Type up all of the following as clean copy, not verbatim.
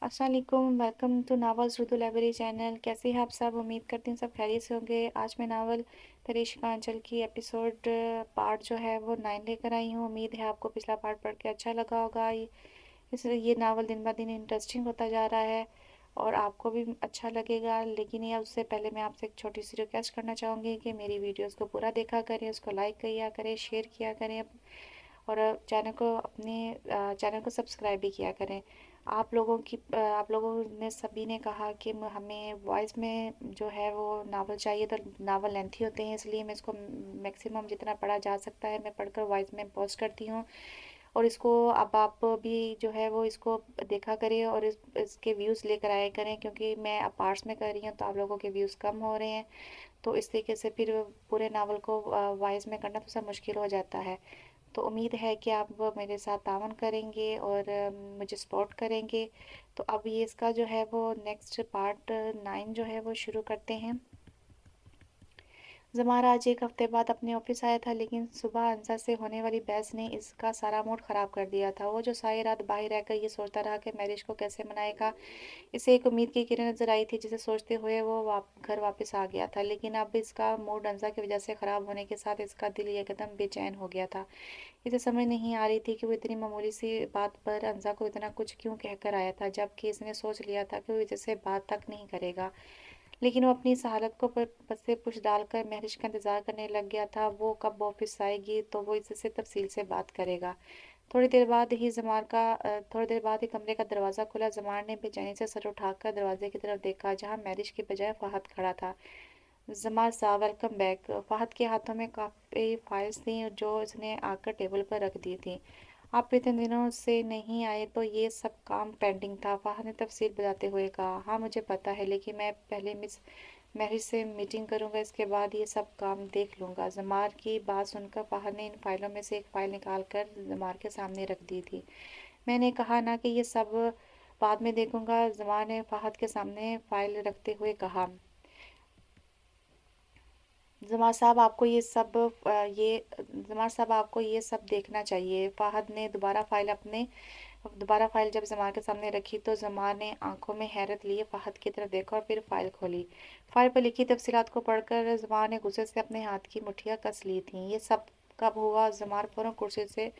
अस्सलाम वालेकुम, welcome to novels Urdu library channel. कैसे हैं आप सब? उम्मीद करती हूँ सब खैरियत से होंगे। आज मैं नावल तरीश आंचल की एपिसोड पार्ट जो है वो 9 लेकर आई हूँ। उम्मीद है आपको पिछला पार्ट पढ़ के अच्छा लगा होगा। ये नावल दिन ब दिन इंटरेस्टिंग होता जा रहा है और आपको भी अच्छा लगेगा। लेकिन ये उससे पहले मैं आपसे एक छोटी सी रिक्वेस्ट करना चाहूँगी कि मेरी वीडियोज़ को पूरा देखा करें, उसको लाइक किया करें, शेयर किया करें और चैनल को सब्सक्राइब भी किया करें। आप लोगों ने सभी ने कहा कि हमें वॉइस में जो है वो नावल चाहिए, तो नावल लेंथी होते हैं, इसलिए मैं इसको मैक्सिमम जितना पढ़ा जा सकता है मैं पढ़कर वॉइस में पोस्ट करती हूँ। और इसको अब आप भी जो है वो इसको देखा करें और इसके व्यूज़ लेकर आया करें, क्योंकि मैं अब पार्ट्स में कर रही हूँ तो आप लोगों के व्यूज़ कम हो रहे हैं। तो इस तरीके से फिर पूरे नावल को वॉइस में करना थोड़ा सा मुश्किल हो जाता है। तो उम्मीद है कि आप मेरे साथ तावन करेंगे और मुझे सपोर्ट करेंगे। तो अब ये इसका जो है वो नेक्स्ट पार्ट 9 जो है वो शुरू करते हैं। ज़मारा आज एक हफ्ते बाद अपने ऑफिस आया था, लेकिन सुबह अंसा से होने वाली बहस ने इसका सारा मूड ख़राब कर दिया था। वो जो सारी रात बाहर रहकर ये सोचता रहा कि मैरिज को कैसे मनाएगा। इसे एक उम्मीद की किरण नजर आई थी, जिसे सोचते हुए वो घर वापस आ गया था। लेकिन अब इसका मूड अंसा की वजह से ख़राब होने के साथ इसका दिल एकदम बेचैन हो गया था। इसे समझ नहीं आ रही थी कि वो इतनी मामूली सी बात पर अंसा को इतना कुछ क्यों कहकर आया था, जबकि इसने सोच लिया था कि वो इससे बात तक नहीं करेगा। लेकिन वो अपनी इस हालत को बस से पुश डालकर महरिश का इंतज़ार करने लग गया था। वो कब ऑफिस आएगी तो वो इससे तफसील से बात करेगा। थोड़ी देर बाद ही कमरे का दरवाज़ा खुला। जमार ने बेचैनी से सर उठाकर दरवाजे की तरफ देखा, जहाँ मैरिज के बजाय फहद खड़ा था। जमाल साहब, वेलकम बैक। फहद के हाथों में काफ़ी फाइल्स थी जो उसने आकर टेबल पर रख दी थी। आप इतने दिनों से नहीं आए तो ये सब काम पेंडिंग था, फहद ने तफसील बताते हुए कहा। हाँ मुझे पता है, लेकिन मैं पहले मिस मैरिज से मीटिंग करूंगा, इसके बाद ये सब काम देख लूंगा। जमार की बात सुनकर फहद ने इन फाइलों में से एक फ़ाइल निकाल कर जमार के सामने रख दी थी। मैंने कहा ना कि ये सब बाद में देखूंगा, जमार ने फहद के सामने फ़ाइल रखते हुए कहा। जमार साहब आपको ये सब जमार साहब आपको ये सब देखना चाहिए। फहद ने दोबारा फाइल जब जमार के सामने रखी तो जमार ने आंखों में हैरत लिए फहद की तरफ देखा और फिर फाइल खोली। फाइल पर लिखी तफसीलात को पढ़कर जमार ने गुस्से से अपने हाथ की मुठ्ठियां कस ली थीं। ये सब कब हुआ? जमार फौरन कुर्सी से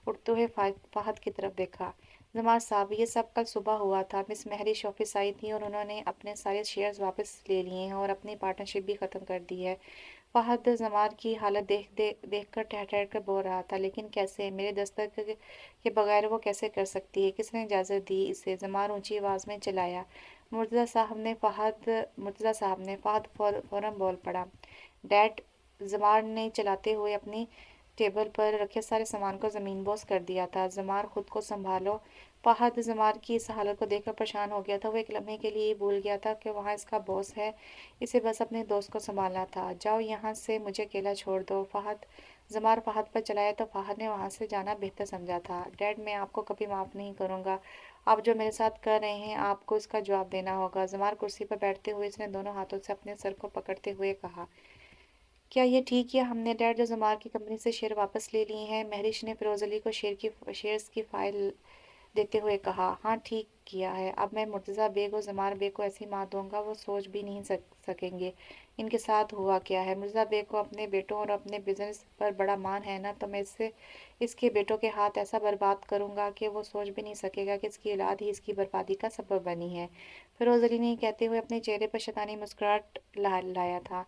उठते हुए फहद की तरफ देखा। जमाल साहब, ये सब कल सुबह हुआ था। मिस महरिश ऑफिस आई थी और उन्होंने अपने सारे शेयर्स वापस ले लिए हैं और अपनी पार्टनरशिप भी ख़त्म कर दी है। फहद जमार की हालत देख कर ठहर ठहर कर बोल रहा था। लेकिन कैसे? मेरे दस्तक के बगैर वो कैसे कर सकती है? किसने इजाज़त दी इसे? जमार ऊंची आवाज़ में चिल्लाया। मुर्तज़ा साहब ने फहद फौरन बोल पड़ा। डैड, जमार ने चलाते हुए अपनी टेबल पर रखे सारे सामान को ज़मीन बोस कर दिया था। जमार, खुद को संभालो। फहद जमार की इस हालत को देखकर परेशान हो गया था। वो एक लम्हे के लिए भूल गया था कि वहाँ इसका बॉस है, इसे बस अपने दोस्त को संभालना था। जाओ यहाँ से, मुझे अकेला छोड़ दो। जमार फहद पर चलाया तो फहद ने वहाँ से जाना बेहतर समझा था। डैड, मैं आपको कभी माफ़ नहीं करूँगा। आप जो मेरे साथ कर रहे हैं, आपको इसका जवाब देना होगा। जमार कुर्सी पर बैठते हुए इसने दोनों हाथों से अपने सर को पकड़ते हुए कहा। क्या ये ठीक किया हमने डैड, जो जमार की कंपनी से शेयर वापस ले लिए हैं? महरिश ने फिरोज अली को शेयर्स की फाइल देते हुए कहा। हाँ ठीक किया है। अब मैं मुर्तज़ा बेग और जमार बेग को ऐसी मार दूंगा वो सोच भी नहीं सकेंगे इनके साथ हुआ क्या है। मुर्तज़ा बेग को अपने बेटों और अपने बिजनेस पर बड़ा मान है ना, तो मैं इसके बेटों के हाथ ऐसा बर्बाद करूंगा कि वो सोच भी नहीं सकेगा कि इसकी औलाद ही इसकी बर्बादी का सबब बनी है। फिरोज अली ने कहते हुए अपने चेहरे पर शैतानी मुस्कुराहट लाया था।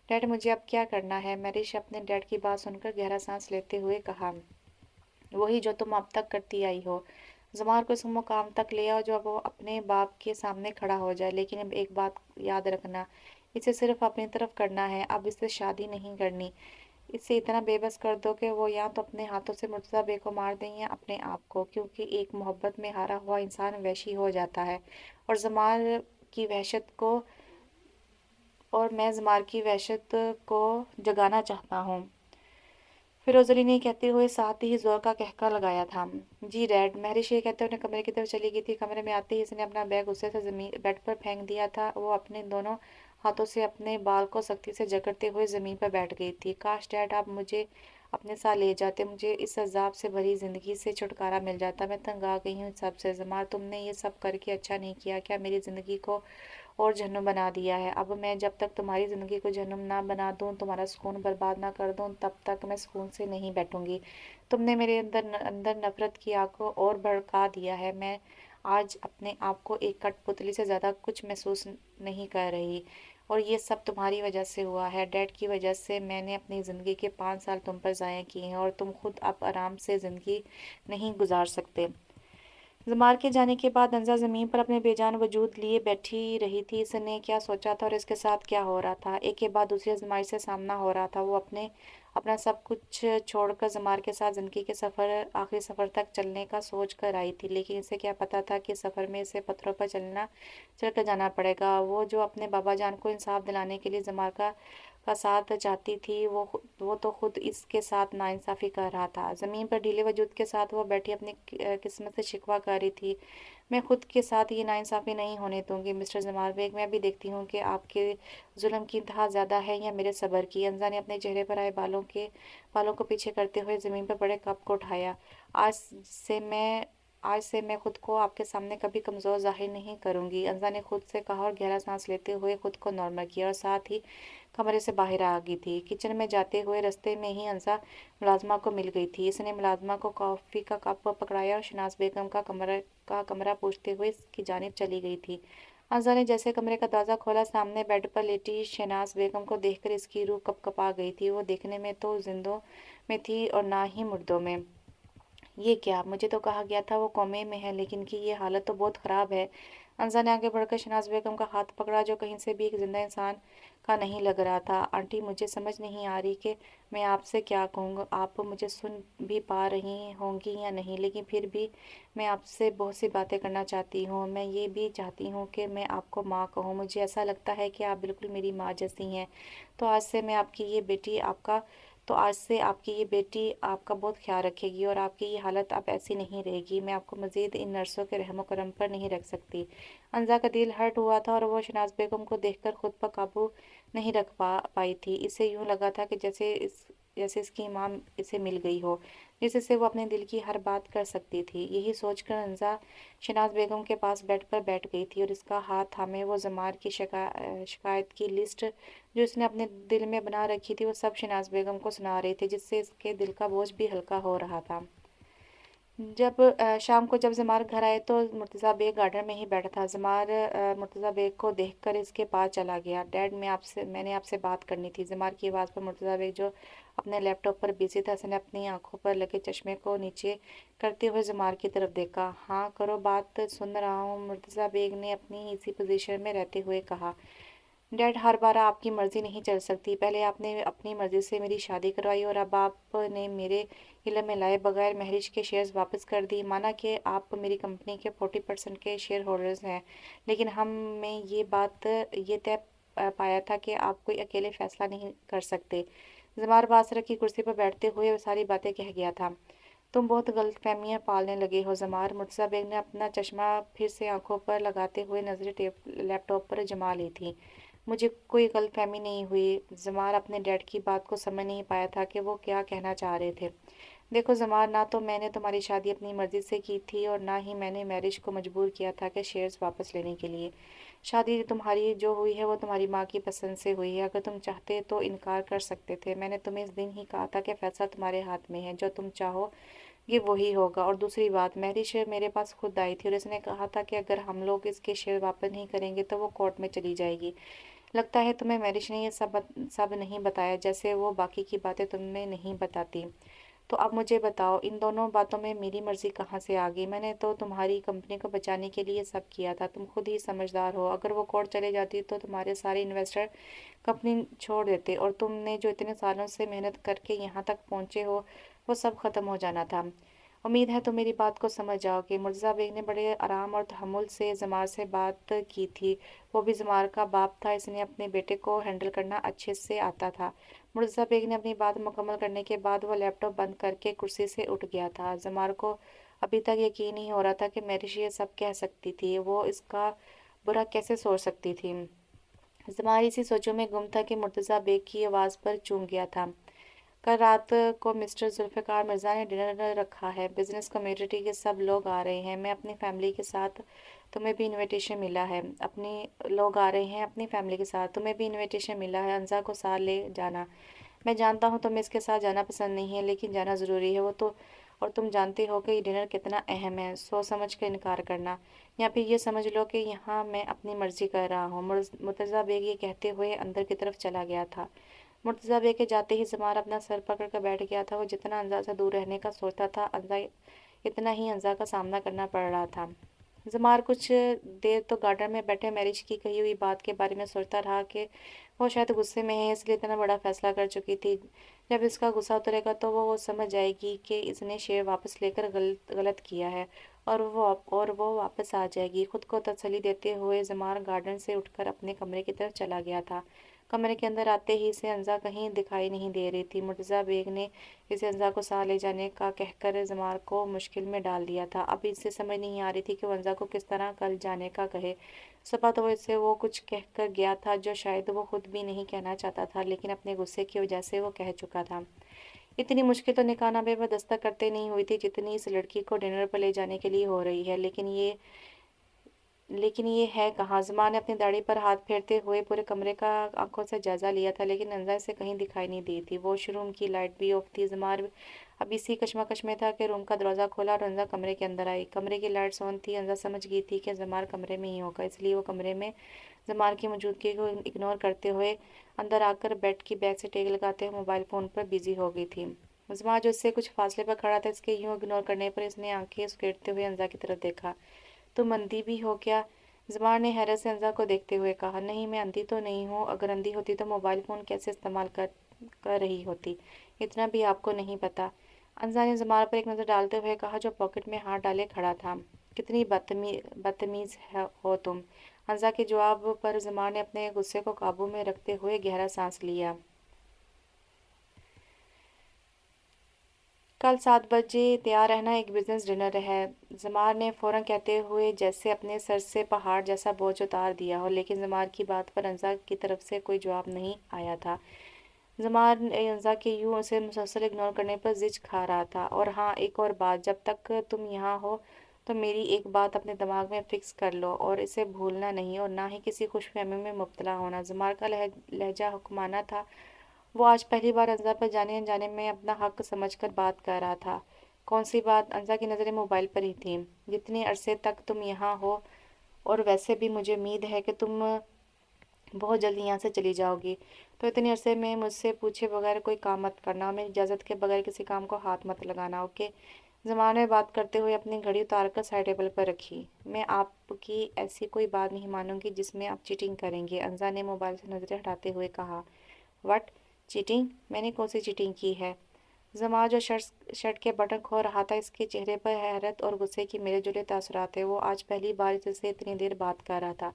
डैड, मुझे अब क्या करना है? मैरिश अपने डैड की बात सुनकर गहरा सांस लेते हुए कहा। वही जो तुम अब तक करती आई हो। जमार को इस मुकाम तक ले आओ जो अब वो अपने बाप के सामने खड़ा हो जाए। लेकिन अब एक बात याद रखना, इसे सिर्फ अपनी तरफ करना है, अब इससे शादी नहीं करनी। इसे इतना बेबस कर दो कि वो या तो अपने हाथों से मुर्तज़ा बे को मार दें या अपने आप को, क्योंकि एक मोहब्बत में हारा हुआ इंसान वहशी हो जाता है। और जमार की वहशत को और मैं जमार की वहशत को जगाना चाहता हूँ। फिरोज अली ने कहते हुए साथ ही जोर का कहका लगाया था। जी डैड, महरिश ये कहते हुए कमरे की तरफ चली गई थी। कमरे में आते ही इसने अपना बैग गुस्से से जमीन बेड पर फेंक दिया था। वो अपने दोनों हाथों से अपने बाल को सख्ती से जकड़ते हुए जमीन पर बैठ गई थी। काश डैड, आप मुझे अपने साथ ले जाते, मुझे इस अजाब से भरी ज़िंदगी से छुटकारा मिल जाता। मैं तंग आ गई हूँ सब से। ज़मार, तुमने ये सब करके अच्छा नहीं किया क्या? मेरी ज़िंदगी को और जहन्नुम बना दिया है। अब मैं जब तक तुम्हारी ज़िंदगी को जहन्नुम ना बना दूँ, तुम्हारा सुकून बर्बाद ना कर दूँ, तब तक मैं सुकून से नहीं बैठूंगी। तुमने मेरे अंदर अंदर नफरत की आग को और भड़का दिया है। मैं आज अपने आप को एक कठपुतली से ज़्यादा कुछ महसूस नहीं कर रही, और ये सब तुम्हारी वजह से हुआ है। डैड की वजह से मैंने अपनी ज़िंदगी के 5 साल तुम पर ज़ाया किए हैं, और तुम खुद अब आराम से ज़िंदगी नहीं गुजार सकते। ज़मार के जाने के बाद अंजा ज़मीन पर अपने बेजान वजूद लिए बैठी रही थी। इसने क्या सोचा था और इसके साथ क्या हो रहा था? एक के बाद दूसरी आजमाइश से सामना हो रहा था। वो अपना सब कुछ छोड़कर ज़मार के साथ ज़िंदगी के आखिरी सफ़र तक चलने का सोच कर आई थी, लेकिन इसे क्या पता था कि सफ़र में इसे पत्थरों पर चलकर जाना पड़ेगा। वो जो अपने बाबा जान को इंसाफ दिलाने के लिए ज़मार का साथ चाहती थी, वो तो खुद इसके साथ नाइंसाफ़ी कर रहा था। ज़मीन पर ढीले वजूद के साथ वो बैठी अपनी किस्मत से शिकवा कर रही थी। मैं खुद के साथ ये नाइंसाफ़ी नहीं होने दूंगी मिस्टर जमाल बेग। मैं भी देखती हूँ कि आपके जुल्म की इंतहा ज़्यादा है या मेरे सब्र की। अंजा ने अपने चेहरे पर आए बालों को पीछे करते हुए ज़मीन पर पड़े कप को उठाया। आज से मैं आज से मैं खुद को आपके सामने कभी कमज़ोर जाहिर नहीं करूंगी, अंजा ने खुद से कहा, और गहरा सांस लेते हुए खुद को नॉर्मल किया और साथ ही कमरे से बाहर आ गई थी। किचन में जाते हुए रास्ते में ही अंसा मुलाजमा को मिल गई थी। इसने मुलाजमा को कॉफ़ी का कप पकड़ाया और शनाज बेगम का कमरा पूछते हुए इसकी जानिब चली गई थी। अंसा ने जैसे कमरे का दरवाज़ा खोला, सामने बेड पर लेटी शहनाज बेगम को देखकर इसकी रूह कपकपा गई थी। वो देखने में तो जिंदों में थी और ना ही मुर्दों में। ये क्या? मुझे तो कहा गया था वो कोमे में है, लेकिन की ये हालत तो बहुत ख़राब है। अंसा ने आगे बढ़कर शनाज बेगम का हाथ पकड़ा, जो कहीं से भी एक जिंदा इंसान का नहीं लग रहा था। आंटी, मुझे समझ नहीं आ रही कि मैं आपसे क्या कहूँ। आप मुझे सुन भी पा रही होंगी या नहीं, लेकिन फिर भी मैं आपसे बहुत सी बातें करना चाहती हूँ। मैं ये भी चाहती हूँ कि मैं आपको माँ कहूँ। मुझे ऐसा लगता है कि आप बिल्कुल मेरी माँ जैसी हैं। तो आज से आपकी ये बेटी आपका बहुत ख्याल रखेगी, और आपकी ये हालत अब ऐसी नहीं रहेगी। मैं आपको मज़ीद इन नर्सों के रहमो करम पर नहीं रख सकती। अंजा का दिल हर्ट हुआ था और वो शनाज बेगम को देखकर खुद पर काबू नहीं रख पाई थी। इसे यूं लगा था कि जैसे इसकी माँ इसे मिल गई हो, जिससे वो अपने दिल की हर बात कर सकती थी। यही सोचकर अंजा शनाज बेगम के पास बेड पर बैठ गई थी, और इसका हाथ थामे वो जमार की शिकायत की लिस्ट जो इसने अपने दिल में बना रखी थी, वो सब शनाज बेगम को सुना रही थी, जिससे इसके दिल का बोझ भी हल्का हो रहा था। शाम को जब जमार घर आए तो मुर्तज़ा बेग गार्डन में ही बैठा था। जमार मुर्तज़ा बेग को देखकर इसके पास चला गया। डैड, मैंने आपसे बात करनी थी। जमार की आवाज़ पर मुर्तज़ा बेग, जो अपने लैपटॉप पर बिजी था, उसने अपनी आंखों पर लगे चश्मे को नीचे करते हुए जमार की तरफ देखा। हाँ करो, बात सुन रहा हूँ, मुर्तज़ा बेग ने अपनी इसी पोजीशन में रहते हुए कहा। डैड, हर बार आपकी मर्जी नहीं चल सकती। पहले आपने अपनी मर्जी से मेरी शादी करवाई, और अब आपने मेरे इल्म में लाए बगैर महरिज के शेयर्स वापस कर दी। माना कि आप मेरी कंपनी के 40% के शेयर होल्डर्स हैं, लेकिन हमने ये तय पाया था कि आप कोई अकेले फैसला नहीं कर सकते। जमार बासरा की कुर्सी पर बैठते हुए वो सारी बातें कह गया था। तुम बहुत गलतफहमियां पालने लगे हो जमार। मुर्तज़ा बेग ने अपना चश्मा फिर से आंखों पर लगाते हुए नजरें लैपटॉप पर जमा ली थी। मुझे कोई गलतफहमी नहीं हुई। जमार अपने डैड की बात को समझ नहीं पाया था कि वो क्या कहना चाह रहे थे। देखो जमार, ना तो मैंने तुम्हारी शादी अपनी मर्जी से की थी, और ना ही मैंने मैरिज को मजबूर किया था कि शेयर्स वापस लेने के लिए। शादी तुम्हारी जो हुई है वो तुम्हारी माँ की पसंद से हुई है। अगर तुम चाहते तो इनकार कर सकते थे। मैंने तुम्हें इस दिन ही कहा था कि फैसला तुम्हारे हाथ में है, जो तुम चाहो ये वही होगा। और दूसरी बात, महरिश मेरे पास खुद आई थी, और इसने कहा था कि अगर हम लोग इसके शेयर वापस नहीं करेंगे तो वो कोर्ट में चली जाएगी। लगता है तुम्हें मैरिज ने ये सब नहीं बताया, जैसे वो बाकी की बातें तुम्हें नहीं बताती। तो अब मुझे बताओ, इन दोनों बातों में मेरी मर्जी कहाँ से आ गई? मैंने तो तुम्हारी कंपनी को बचाने के लिए सब किया था। तुम खुद ही समझदार हो। अगर वो कोर्ट चले जाती तो तुम्हारे सारे इन्वेस्टर कंपनी छोड़ देते, और तुमने जो इतने सालों से मेहनत करके यहाँ तक पहुँचे हो, वो सब खत्म हो जाना था। उम्मीद है तुम मेरी बात को समझ जाओगे। मुर्तज़ा बेग ने बड़े आराम और तहम्मुल से जमार से बात की थी। वो भी जमार का बाप था, इसने अपने बेटे को हैंडल करना अच्छे से आता था। मुर्तज़ा बेग ने अपनी बात मुकम्मल करने के बाद वो लैपटॉप बंद करके कुर्सी से उठ गया था। जमार को अभी तक यकीन नहीं हो रहा था कि मैरिज ये सब कह सकती थी। वो इसका बुरा कैसे सोच सकती थी। जमार इसी सोचों में गुम था कि मुर्तज़ा बेग की आवाज़ पर चूम गया था। कल रात को मिस्टर जुल्फ़िकार मिर्ज़ा ने डिनर रखा है। बिजनेस कम्युनिटी के सब लोग आ रहे हैं। मैं अपनी फैमिली के साथ, तुम्हें भी इनविटेशन मिला है। अपनी लोग आ रहे हैं अपनी फैमिली के साथ, तुम्हें भी इनविटेशन मिला है। अंजा को साथ ले जाना। मैं जानता हूँ तुम्हें इसके साथ जाना पसंद नहीं है, लेकिन जाना ज़रूरी है। वो तो, और तुम जानते हो कि ये डिनर कितना अहम है। सोच समझ कर इनकार करना, या फिर ये समझ लो कि यहाँ मैं अपनी मर्जी कर रहा हूँ। मुर्तज़ा बेग ये कहते हुए अंदर की तरफ चला गया था। मुर्तज़ा बेग के जाते ही ज़मार अपना सर पकड़ कर बैठ गया था। वो जितना अंजा से दूर रहने का सोचता था, अंजा इतना ही अंजा का सामना करना पड़ रहा था। ज़मार कुछ देर तो गार्डन में बैठे मैरिज की कही हुई बात के बारे में सोचता रहा कि वो शायद गुस्से में है, इसलिए इतना बड़ा फैसला कर चुकी थी। जब इसका गुस्सा उतरेगा तो वो समझ जाएगी कि इसने शेर वापस लेकर गलत किया है, और वो वापस आ जाएगी। खुद को तसल्ली देते हुए ज़मार गार्डन से उठकर अपने कमरे की तरफ चला गया था। कमरे के अंदर आते ही इसे अंजा कहीं दिखाई नहीं दे रही थी। मुर्तज़ा बेग ने इसे अंजा को साथ ले जाने का कहकर ज़मार को मुश्किल में डाल दिया था। अब इसे समझ नहीं आ रही थी कि वो अंजा को किस तरह कल जाने का कहे। सुबह तो इसे वो कुछ कहकर गया था जो शायद वो खुद भी नहीं कहना चाहता था, लेकिन अपने गुस्से की वजह से वो कह चुका था। इतनी मुश्किल तो निकाह नामे पर दस्तक करते नहीं हुई थी जितनी इस लड़की को डिनर पर ले जाने के लिए हो रही है। लेकिन ये है कहाँ। ज़ुमा ने अपनी दाढ़ी पर हाथ फेरते हुए पूरे कमरे का आंखों से जायजा लिया था, लेकिन अंजा से कहीं दिखाई नहीं दी थी। वॉशरूम की लाइट भी ऑफ थी। ज़ुमा अब इसी कश्मकश में था कि रूम का दरवाज़ा खोला और अंजा कमरे के अंदर आई। कमरे की लाइट्स ऑन थी। अंजा समझ गई थी कि ज़मार कमरे में ही होगा, इसलिए वो कमरे में ज़मार की मौजूदगी को इग्नोर करते हुए अंदर आकर बेड की बैग से टेक लगाते हुए मोबाइल फ़ोन पर बिजी हो गई थी। ज़मार जो इससे कुछ फासले पर खड़ा था, इसके यूं इग्नोर करने पर इसने आंखें सुकेड़ते हुए अंजा की तरफ देखा। तुम अंधी भी हो क्या? ज़मार ने हैरत से अंजा को देखते हुए कहा। नहीं, मैं अंधी तो नहीं हूँ। अगर अंधी होती तो मोबाइल फ़ोन कैसे इस्तेमाल कर रही होती, इतना भी आपको नहीं पता। अंजा ने ज़मार पर एक नज़र डालते हुए कहा, जो पॉकेट में हाथ डाले खड़ा था। कितनी बदतमीज़ हो तुम। अंजा के जवाब पर ज़मार ने अपने गुस्से को काबू में रखते हुए गहरा सांस लिया। कल 7 बजे तैयार रहना, एक बिजनेस डिनर है। ज़मार ने फ़ौरन कहते हुए जैसे अपने सर से पहाड़ जैसा बोझ उतार दिया हो, लेकिन ज़मार की बात पर अंजा की तरफ से कोई जवाब नहीं आया था। ज़मार ने अंजा के यूं उसे मुसलसल इग्नोर करने पर जिज खा रहा था। और हाँ, एक और बात, जब तक तुम यहाँ हो तो मेरी एक बात अपने दिमाग में फ़िक्स कर लो, और इसे भूलना नहीं, और ना ही किसी खुशफहमी में मुब्तला होना। ज़मार का लहजा हुक्माना था। वो आज पहली बार अंजा पर जाने अनजाने में अपना हक समझकर बात कर रहा था। कौन सी बात? अंजा की नज़रें मोबाइल पर ही थीं। जितने अरसे तक तुम यहाँ हो, और वैसे भी मुझे उम्मीद है कि तुम बहुत जल्दी यहाँ से चली जाओगी, तो इतने अरसे में मुझसे पूछे बगैर कोई काम मत करना, और मेरी इजाज़त के बगैर किसी काम को हाथ मत लगाना, ओके? ज़मान ने बात करते हुए अपनी घड़ी उतार कर साइड टेबल पर रखी। मैं आपकी ऐसी कोई बात नहीं मानूंगी जिसमें आप चीटिंग करेंगे, अंजा ने मोबाइल से नज़रें हटाते हुए कहा। व्हाट? चीटिंग? मैंने कौन सी चीटिंग की है? जमा जो शर्ट के बटन खो रहा था, इसके चेहरे पर हैरत और गुस्से की मिले जुले तासुरात थे। वो आज पहली बार इससे इतनी देर बात कर रहा था।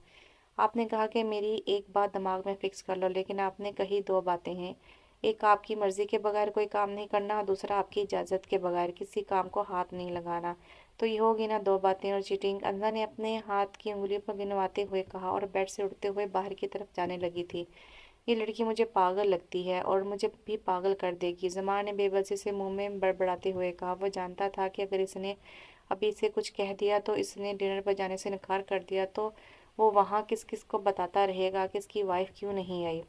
आपने कहा कि मेरी एक बात दिमाग में फिक्स कर लो, लेकिन आपने कही दो बातें हैं। एक, आपकी मर्जी के बगैर कोई काम नहीं करना, और दूसरा, आपकी इजाज़त के बगैर किसी काम को हाथ नहीं लगाना। तो ये होगी ना दो बातें और चीटिंग? अंजा ने अपने हाथ की उंगली पर गिनवाते हुए कहा, और बेड से उठते हुए बाहर की तरफ जाने लगी थी। ये लड़की मुझे पागल लगती है, और मुझे भी पागल कर देगी, ज़मान ने बेबसी से मुंह में बड़बड़ाते हुए कहा। वो जानता था कि अगर इसने अभी इसे कुछ कह दिया, तो इसने डिनर पर जाने से इनकार कर दिया, तो वो वहाँ किस किस को बताता रहेगा कि इसकी वाइफ क्यों नहीं आई।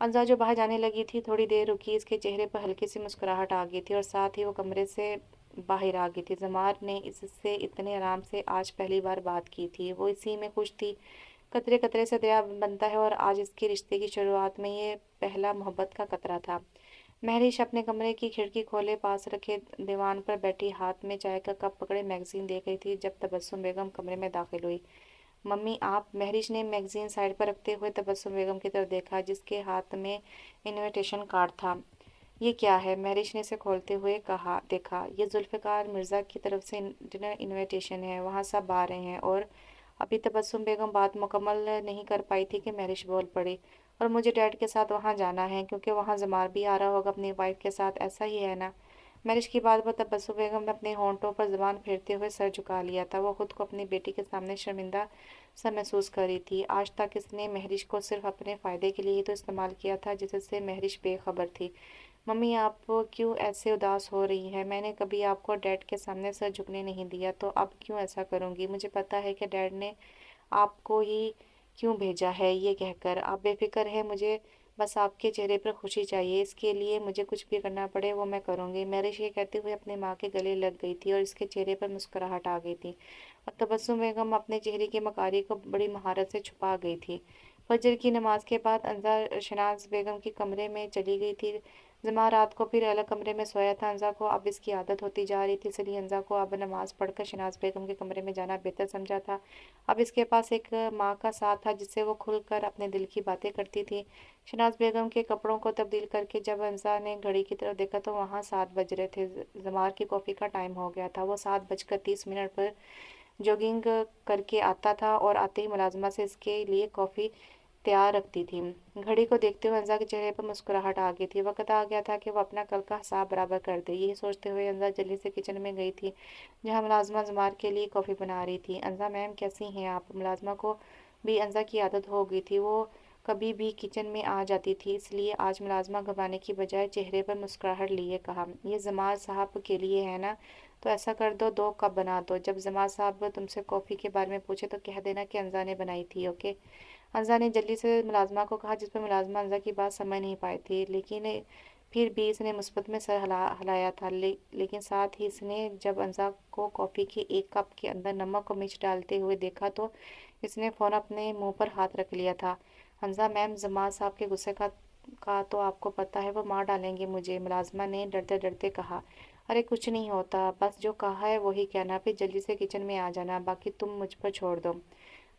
अंजा जो बाहर जाने लगी थी, थोड़ी देर रुकी। इसके चेहरे पर हल्की सी मुस्कुराहट आ गई थी, और साथ ही वो कमरे से बाहर आ गई थी। ज़मार ने इससे इतने आराम से आज पहली बार बात की थी। वो इसी में खुश थी। कतरे कतरे से दरिया बनता है, और आज इसके रिश्ते की शुरुआत में ये पहला मोहब्बत का कतरा था। महरिश अपने कमरे की खिड़की खोले पास रखे दीवान पर बैठी हाथ में चाय का कप पकड़े मैगजीन देख रही थी, जब तबस्सुम बेगम कमरे में दाखिल हुई। मम्मी, आप? महरिश ने मैगजीन साइड पर रखते हुए तबस्सुम बेगम की तरफ देखा, जिसके हाथ में इनविटेशन कार्ड था। ये क्या है? महरिश ने इसे खोलते हुए देखा। ये जुल्फ़िकार मिर्ज़ा की तरफ से डिनर इनविटेशन है, वहाँ सब आ रहे हैं। और अभी तबस्सुम बेगम बात मुकम्मल नहीं कर पाई थी कि महरिश बोल पड़ी। और मुझे डैड के साथ वहाँ जाना है, क्योंकि वहाँ जमार भी आ रहा होगा अपनी वाइफ के साथ, ऐसा ही है ना? मैरिज की बात पर तबस्सुम बेगम ने अपने होंठों पर ज़ुबान फेरते हुए सर झुका लिया था। वो खुद को अपनी बेटी के सामने शर्मिंदा सा महसूस कर रही थी। आज तक इसने महरिज को सिर्फ अपने फ़ायदे के लिए ही तो इस्तेमाल किया था, जिससे महरिज बेखबर थी। मम्मी आप क्यों ऐसे उदास हो रही है? मैंने कभी आपको डैड के सामने सर झुकने नहीं दिया, तो अब क्यों ऐसा करूँगी? मुझे पता है कि डैड ने आपको ही क्यों भेजा है ये कहकर। आप बेफ़िक्र हैं, मुझे बस आपके चेहरे पर खुशी चाहिए। इसके लिए मुझे कुछ भी करना पड़े वो मैं करूँगी। मैरिश ये कहते हुए अपनी माँ के गले लग गई थी और इसके चेहरे पर मुस्कुराहट आ गई थी और तबस्सुम बेगम अपने चेहरे की मकारी को बड़ी महारत से छुपा गई थी। फजर की नमाज के बाद अंजा शनाज बेगम के कमरे में चली गई थी। जमा रात को फिर अलग कमरे में सोया था। अंजा को अब इसकी आदत होती जा रही थी, इसलिए अंजा को अब नमाज पढ़कर शनाज बेगम के कमरे में जाना बेहतर समझा था। अब इसके पास एक माँ का साथ था जिससे वो खुलकर अपने दिल की बातें करती थी। शनाज बेगम के कपड़ों को तब्दील करके जब अंजा ने घड़ी की तरफ देखा तो वहाँ 7 बज रहे थे। जमार की कॉफ़ी का टाइम हो गया था। वो 7:30 पर जॉगिंग करके आता था और आते ही मुलाजमा से इसके लिए कॉफ़ी तैयार रखती थी। घड़ी को देखते हुए अंजा के चेहरे पर मुस्कुराहट आ गई थी। वक्त आ गया था कि वो अपना कल का हिसाब बराबर कर दे। यही सोचते हुए अंजा जल्दी से किचन में गई थी जहाँ मुलाजमा जमार के लिए कॉफ़ी बना रही थी। अंजा मैम कैसी हैं आप? मुलाजमा को भी अंजा की आदत हो गई थी, वो कभी भी किचन में आ जाती थी, इसलिए आज मुलाजमा घबराने की बजाय चेहरे पर मुस्कुराहट लिए कहा, ये जमार साहब के लिए है ना, तो ऐसा कर दो, 2 कप बना दो। जब जमार साहब तुमसे कॉफ़ी के बारे में पूछे तो कह देना कि अंजा ने बनाई थी, ओके? अंजा ने जल्दी से मुलाजमा को कहा, जिस पर मुलाजमा अंजा की बात समझ नहीं पाई थी, लेकिन फिर भी इसने मुस्बत में सर हिलाया था। लेकिन साथ ही इसने जब अंजा को कॉफ़ी के एक कप के अंदर नमक और मिर्च डालते हुए देखा तो इसने फ़ौरन अपने मुंह पर हाथ रख लिया था। हमजा मैम, जमाल साहब के गुस्से का तो आपको पता है, वो मार डालेंगे मुझे, मुलाजमा ने डरते डरते कहा। अरे कुछ नहीं होता, बस जो कहा है वही कहना, फिर जल्दी से किचन में आ जाना, बाकी तुम मुझ पर छोड़ दो।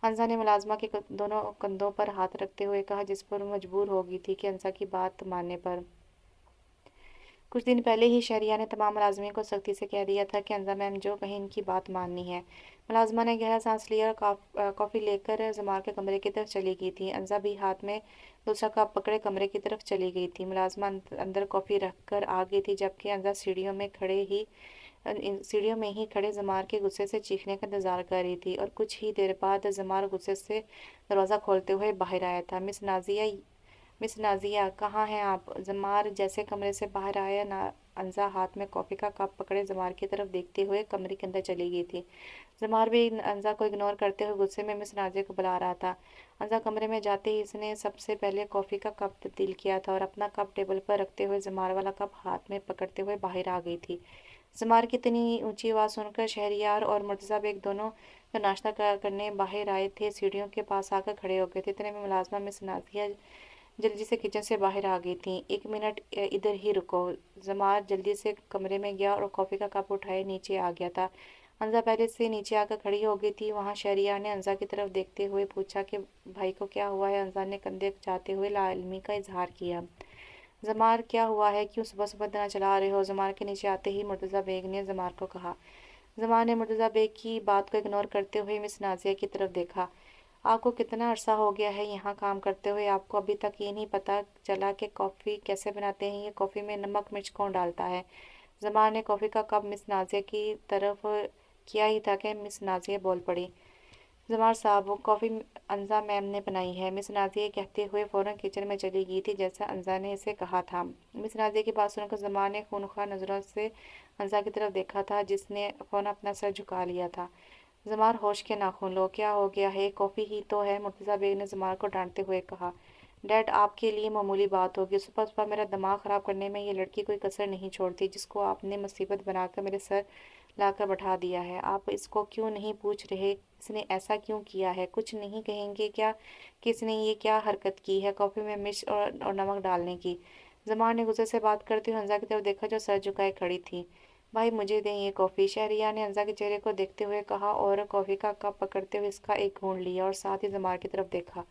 हंसा ने मुलाजमा के दोनों कंधों पर हाथ रखते हुए कहा, जिस पर वो मजबूर हो गई थी कि हंसा की बात मानने पर। कुछ दिन पहले ही शहरिया ने तमाम मुलाजमीन को सख्ती से कह दिया था कि अंजा मैम जो कहीं इनकी बात माननी है। मुलाजमा ने गहरा सांस लिया और कॉफ़ी लेकर जमाल के कमरे की तरफ चली गई थी। अंजा भी हाथ में दूसरा कप पकड़े कमरे की तरफ चली गई थी। मुलाजमा अंदर कॉफ़ी रख कर आ गई थी, जबकि अंजा सीढ़ियों में ही खड़े जमार के गुस्से से चीखने का इंतजार कर रही थी और कुछ ही देर बाद जमार गुस्से से दरवाज़ा खोलते हुए बाहर आया था। मिस नाजिया, कहाँ हैं आप? जमार जैसे कमरे से बाहर आया ना, अंजा हाथ में कॉफ़ी का कप पकड़े जमार की तरफ देखते हुए कमरे के अंदर चली गई थी। जमार भी अंजा को इग्नोर करते हुए गुस्से में मिस नाजिया को बुला रहा था। अंजा कमरे में जाते ही इसने सबसे पहले कॉफ़ी का कप तब्दील किया था और अपना कप टेबल पर रखते हुए जमार वाला कप हाथ में पकड़ते हुए बाहर आ गई थी। जमार की इतनी ऊंची आवाज़ सुनकर शहरियार और मुर्तज़ा बेग दोनों जो नाश्ता करने बाहर आए थे सीढ़ियों के पास आकर खड़े हो गए थे। इतने में मुलाजमा मिस नाजिया जल्दी से किचन से बाहर आ गई थी। एक मिनट इधर ही रुको। जमार जल्दी से कमरे में गया और कॉफ़ी का कप उठाए नीचे आ गया था। अंजा पहले से नीचे आकर खड़ी हो गई थी। वहाँ शहरियार ने अंजा की तरफ देखते हुए पूछा कि भाई को क्या हुआ है। अंजा ने कंधे जाते हुए लाइल्मी का इजहार किया। जमार, क्या हुआ है? क्यों सुबह सुबह इतना चला रहे हो? जमार के नीचे आते ही मुर्तज़ा बेग ने जमार को कहा। जमार ने मुर्तज़ा बेग की बात को इग्नोर करते हुए मिस नाजिया की तरफ देखा। आपको कितना अरसा हो गया है यहाँ काम करते हुए, आपको अभी तक ये नहीं पता चला कि कॉफ़ी कैसे बनाते हैं? ये कॉफ़ी में नमक मिर्च कौन डालता है? जमार ने कॉफ़ी का कप मिस नाजिया की तरफ किया ही था कि मिस नाजिया बोल पड़ी। जमार साहब, वो कॉफ़ी अंजा मैम ने बनाई है, मिस नाजिया कहते हुए फ़ौरन किचन में चली गई थी जैसा अंजा ने इसे कहा था। मिस नाजिया की बात सुनकर जमार ने खूनख्वार नज़रों से अंजा की तरफ देखा था, जिसने फ़ौरन अपना सर झुका लिया था। जमार, होश के नाखून लो, क्या हो गया है? कॉफ़ी ही तो है, मुर्तज़ा बेग ने जमार को डांटते हुए कहा। डैड, आपके लिए मामूली बात होगी, सुबह सुबह मेरा दिमाग ख़राब करने में ये लड़की कोई कसर नहीं छोड़ती, जिसको आपने मुसीबत बनाकर मेरे सर लाकर बैठा दिया है। आप इसको क्यों नहीं पूछ रहे इसने ऐसा क्यों किया है? कुछ नहीं कहेंगे क्या कि इसने ये क्या हरकत की है कॉफ़ी में मिर्च और नमक डालने की? जमार ने गुस्से से बात करते हुए हंसा की तरफ देखा जो सर झुकाए खड़ी थी। भाई मुझे दें ये कॉफ़ी, शहरिया ने हंसा के चेहरे को देखते हुए कहा और कॉफ़ी का कप पकड़ते हुए इसका एक घूंट लिया और साथ ही जमार की तरफ देखा।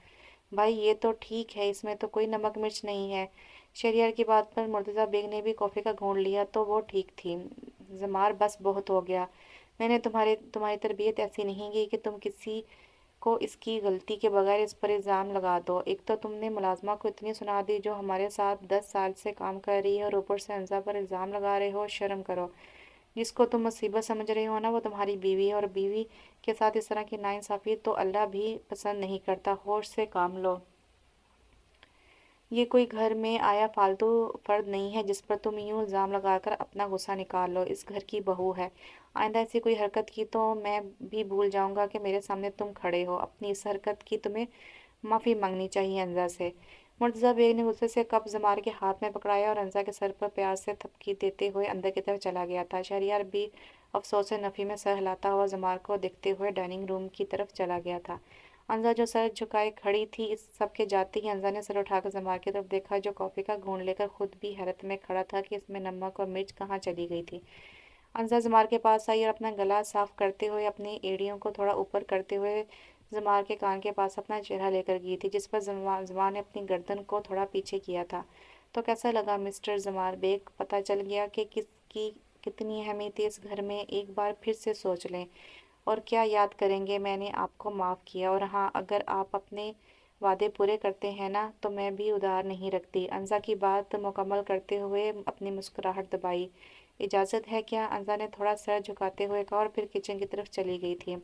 भाई ये तो ठीक है, इसमें तो कोई नमक मिर्च नहीं है। शहरियार की बात पर मुर्तज़ा बेग ने भी कॉफ़ी का घूंट लिया तो वो ठीक थी। जमार, बस बहुत हो गया। मैंने तुम्हारी तरबियत ऐसी नहीं की कि तुम किसी को इसकी गलती के बगैर इस पर इल्ज़ाम लगा दो। एक तो तुमने मुलाजमा को इतनी सुना दी जो हमारे साथ 10 साल से काम कर रही है और ऊपर से अंजा पर इल्ज़ाम लगा रहे हो। शर्म करो। जिसको तुम मुसीबत समझ रहे हो ना, वो तुम्हारी बीवी है और बीवी के साथ इस तरह की नाइंसाफ़ी तो अल्लाह भी पसंद नहीं करता। होश से काम लो। ये कोई घर में आया फालतू फर्द नहीं है जिस पर तुम यूं इल्ज़ाम लगाकर अपना गुस्सा निकाल लो। इस घर की बहू है। आइंदा ऐसी कोई हरकत की तो मैं भी भूल जाऊंगा कि मेरे सामने तुम खड़े हो। अपनी इस हरकत की तुम्हें माफ़ी मांगनी चाहिए अंजा से। मुर्तज़ा बेग ने गुस्से से कप जमार के हाथ में पकड़ाया और अंजा के सर पर प्यार से थपकी देते हुए अंदर की तरफ चला गया था। शहरयार भी अफसोस नफ़ी में सर हिलाता हुआ जमार को देखते हुए डाइनिंग रूम की तरफ चला गया था। अंजा जो सर झुकाए खड़ी थी, इस सब के जाते ही अंजा ने सर उठाकर जमार की तरफ देखा, जो कॉफ़ी का घूंट लेकर खुद भी हैरत में खड़ा था कि इसमें नमक और मिर्च कहाँ चली गई थी। अंजा जमार के पास आई और अपना गला साफ करते हुए अपनी एड़ियों को थोड़ा ऊपर करते हुए जमार के कान के पास अपना चेहरा लेकर गई थी, जिस पर जमार ने अपनी गर्दन को थोड़ा पीछे किया था। तो कैसा लगा मिस्टर जमार बेग? पता चल गया कि किसकी कितनी अहमियत है इस घर में। एक बार फिर से सोच लें और क्या याद करेंगे। मैंने आपको माफ़ किया, और हाँ, अगर आप अपने वादे पूरे करते हैं ना, तो मैं भी उधार नहीं रखती। अंजा की बात मुकम्मल करते हुए अपनी मुस्कुराहट दबाई। इजाज़त है क्या? अंजा ने थोड़ा सर झुकाते हुए कहा और फिर किचन की तरफ चली गई थी।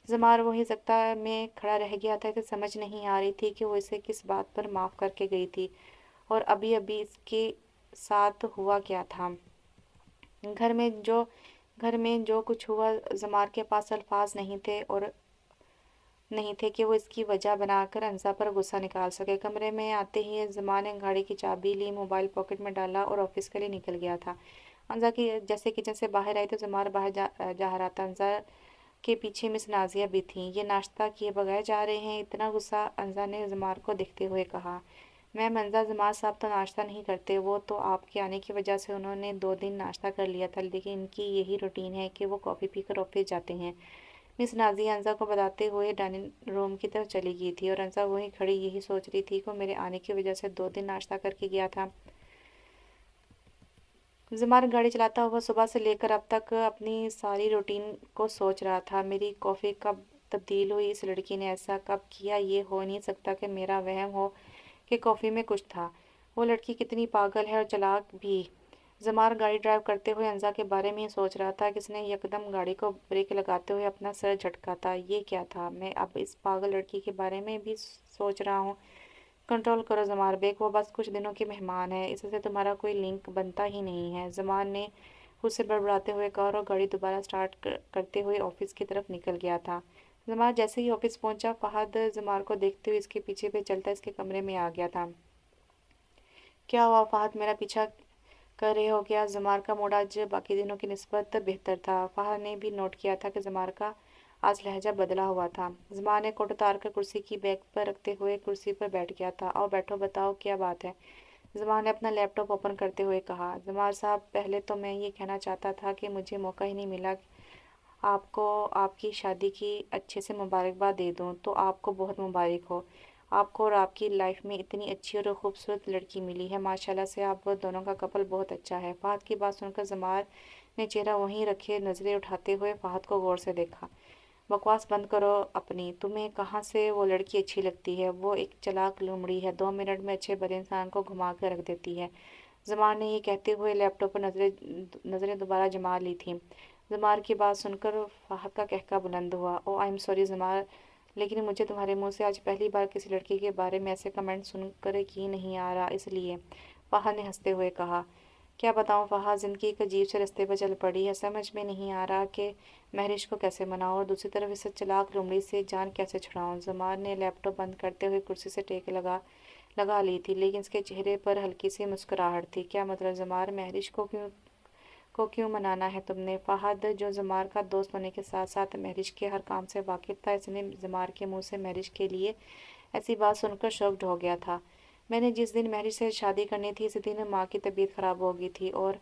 जमार वही सख्ता में खड़ा रह गया था। इसे समझ नहीं आ रही थी कि वो इसे किस बात पर माफ़ करके गई थी और अभी अभी इसके साथ हुआ क्या था। घर में जो घर में जो कुछ हुआ, जमार के पास अल्फाज नहीं थे कि वो इसकी वजह बनाकर अंजा पर गुस्सा निकाल सके। कमरे में आते ही जमा ने गाड़ी की चाबी ली, मोबाइल पॉकेट में डाला और ऑफिस के लिए निकल गया था। अंजा की जैसे किचन से बाहर आई तो जमार बाहर जा रहा था। अंजा के पीछे मिस नाजिया भी थीं। ये नाश्ता किए बगैर जा रहे हैं? इतना गुस्सा अंजा ने जमार को देखते हुए कहा। मैम, अंजा, जमार साहब तो नाश्ता नहीं करते। वो तो आपके आने की वजह से उन्होंने 2 दिन नाश्ता कर लिया था, लेकिन इनकी यही रूटीन है कि वो कॉफ़ी पीकर ऑफिस जाते हैं। मिस नाज़िया अंजा को बताते हुए डाइनिंग रूम की तरफ चली गई थी और अंजा वहीं खड़ी यही सोच रही थी कि मेरे आने की वजह से 2 दिन नाश्ता करके गया था। जमार गाड़ी चलाता हुआ सुबह से लेकर अब तक अपनी सारी रूटीन को सोच रहा था। मेरी कॉफ़ी कब तब्दील हुई? इस लड़की ने ऐसा कब किया? ये हो नहीं सकता कि मेरा वहम हो कि कॉफ़ी में कुछ था। वो लड़की कितनी पागल है और चालाक भी। जमार गाड़ी ड्राइव करते हुए अंजा के बारे में ही सोच रहा था कि इसने यकदम गाड़ी को ब्रेक लगाते हुए अपना सर झटका था। ये क्या था? मैं अब इस पागल लड़की के बारे में भी सोच रहा हूँ। कंट्रोल करो जमार बेग, वो बस कुछ दिनों की मेहमान है, इससे तुम्हारा कोई लिंक बनता ही नहीं है। जमार ने खुद से बड़बड़ाते हुए कहा और गाड़ी दोबारा स्टार्ट करते हुए ऑफिस की तरफ निकल गया था। जमार जैसे ही ऑफिस पहुंचा, फहद जमार को देखते हुए इसके पीछे पे चलता इसके कमरे में आ गया था। क्या हुआ फहद, मेरा पीछा कर रहे हो क्या? जमार का मूड आज बाकी दिनों की निस्बत बेहतर था। फहद ने भी नोट किया था कि जमार का आज लहजा बदला हुआ था। जमार ने कोट उतार कर कुर्सी की बैग पर रखते हुए कुर्सी पर बैठ गया था। आओ बैठो, बताओ क्या बात है? जमार ने अपना लैपटॉप ओपन करते हुए कहा। जमार साहब, पहले तो मैं ये कहना चाहता था कि मुझे मौका ही नहीं मिला आपको आपकी शादी की अच्छे से मुबारकबाद दे दूं, तो आपको बहुत मुबारक हो। आपको और आपकी लाइफ में इतनी अच्छी और खूबसूरत लड़की मिली है। माशाल्लाह से आप दोनों का कपल बहुत अच्छा है। फहद की बात सुनकर जमार ने चेहरा वहीं रखे नज़रें उठाते हुए फहद को गौर से देखा। बकवास बंद करो अपनी। तुम्हें कहाँ से वो लड़की अच्छी लगती है? वो एक चालाक लोमड़ी है, 2 मिनट में अच्छे भले इंसान को घुमा कर रख देती है। जमार ने ये कहते हुए लैपटॉप पर नज़रें दोबारा जमा ली थीं। जमार की बात सुनकर फहद का कहका बुलंद हुआ। ओ आई एम सॉरी जमार, लेकिन मुझे तुम्हारे मुंह से आज पहली बार किसी लड़की के बारे में ऐसे कमेंट सुनकर यकीन नहीं आ रहा, इसलिए। फहद ने हंसते हुए कहा। क्या बताऊं फहद, ज़िंदगी एक अजीब से रास्ते पर चल पड़ी है। समझ में नहीं आ रहा कि महरिश को कैसे मनाऊं और दूसरी तरफ इस चालाक लोमड़ी से जान कैसे छुड़ाऊं। जमार ने लैपटॉप बंद करते हुए कुर्सी से टेक लगा ली थी, लेकिन इसके चेहरे पर हल्की सी मुस्कुराहट थी। क्या मतलब जमार? महरिश को क्यों मनाना है तुमने? फहद, जो जमार का दोस्त होने के साथ साथ महरिश के हर काम से वाकिफ था, इसने जमार के मुंह से महरिश के लिए ऐसी बात सुनकर शॉक्ड हो गया था। मैंने जिस दिन महरिश से शादी करनी थी, इसी दिन माँ की तबीयत खराब हो गई थी, और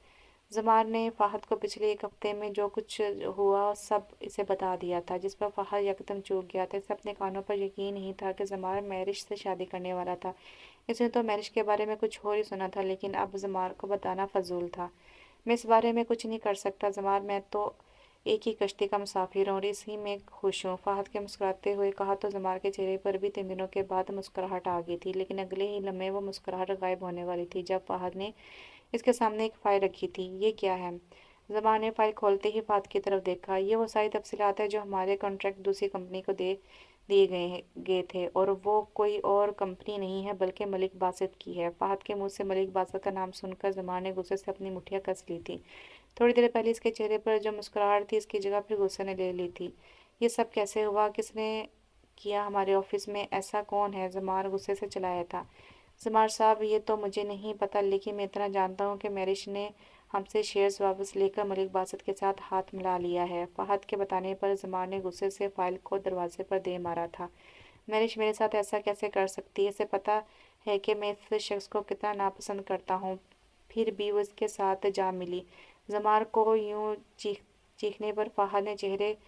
जमार ने फहद को पिछले 1 हफ्ते में जो कुछ हुआ सब इसे बता दिया था, जिस पर फहद यकदम चूक गया था। इसे अपने कानों पर यकीन नहीं था कि जमार महरिश से शादी करने वाला था। इसने तो महरिश के बारे में कुछ और ही सुना था, लेकिन अब जमार को बताना फजूल था। मैं इस बारे में कुछ नहीं कर सकता जमार, मैं तो एक ही कश्ती का मुसाफिर हूँ और इसी में खुश हूँ। फहद के मुस्कुराते हुए कहा तो जमार के चेहरे पर भी 3 दिनों के बाद मुस्कुराहट आ गई थी, लेकिन अगले ही लम्हे वो मुस्कुराहट गायब होने वाली थी जब फहद ने इसके सामने एक फाइल रखी थी। ये क्या है? ज़मान ने फाइल खोलते ही फात की तरफ देखा। ये वो सारी तफसीलात है जो हमारे कॉन्ट्रैक्ट दूसरी कंपनी को दिए गए थे, और वो कोई और कंपनी नहीं है बल्कि मलिक बासित की है। फाहद के मुंह से मलिक बासित का नाम सुनकर ज़मान ने गुस्से से अपनी मुठ्ठियां कस ली थी। थोड़ी देर पहले इसके चेहरे पर जो मुस्कुराहट थी, इसकी जगह फिर गुस्से ने ले ली थी। ये सब कैसे हुआ? किसने किया? हमारे ऑफिस में ऐसा कौन है? ज़मान गुस्से से चिल्लाया था। ज़मान साहब, ये तो मुझे नहीं पता, लेकिन मैं इतना जानता हूँ कि मैरिश ने हमसे शेयर्स वापस लेकर मलिक बासित के साथ हाथ मिला लिया है। फहद के बताने पर ज़मान ने गुस्से से फाइल को दरवाजे पर दे मारा था। मैरिश मेरे साथ ऐसा कैसे कर सकती है? इसे पता है कि मैं इस शख्स को कितना नापसंद करता हूँ, फिर भी वो इसके साथ जा मिली। ज़मान को यूं चीखने पर फहद ने चेहरे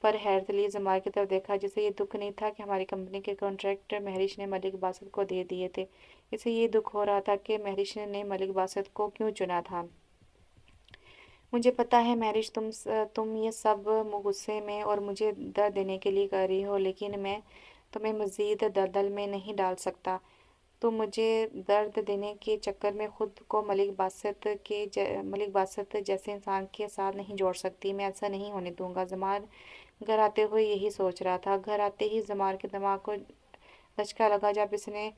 पर हैरत लिए ज़मान की तरफ देखा, जिसे ये दुख नहीं था कि हमारी कंपनी के कॉन्ट्रैक्ट महरिश ने मलिक बासित को दे दिए थे। इसे ये दुख हो रहा था कि महरिश ने मलिक बासित को क्यों चुना था। मुझे पता है मैरिज, तुम ये सब गुस्से में और मुझे दर्द देने के लिए कर रही हो, लेकिन मैं तुम्हें मज़ीद दलदल में नहीं डाल सकता। तुम मुझे दर्द देने के चक्कर में खुद को मलिक बासित जैसे इंसान के साथ नहीं जोड़ सकती। मैं ऐसा नहीं होने दूंगा। ज़मान घर आते हुए यही सोच रहा था। घर आते ही ज़मान के दिमाग को धचका लगा जब इसने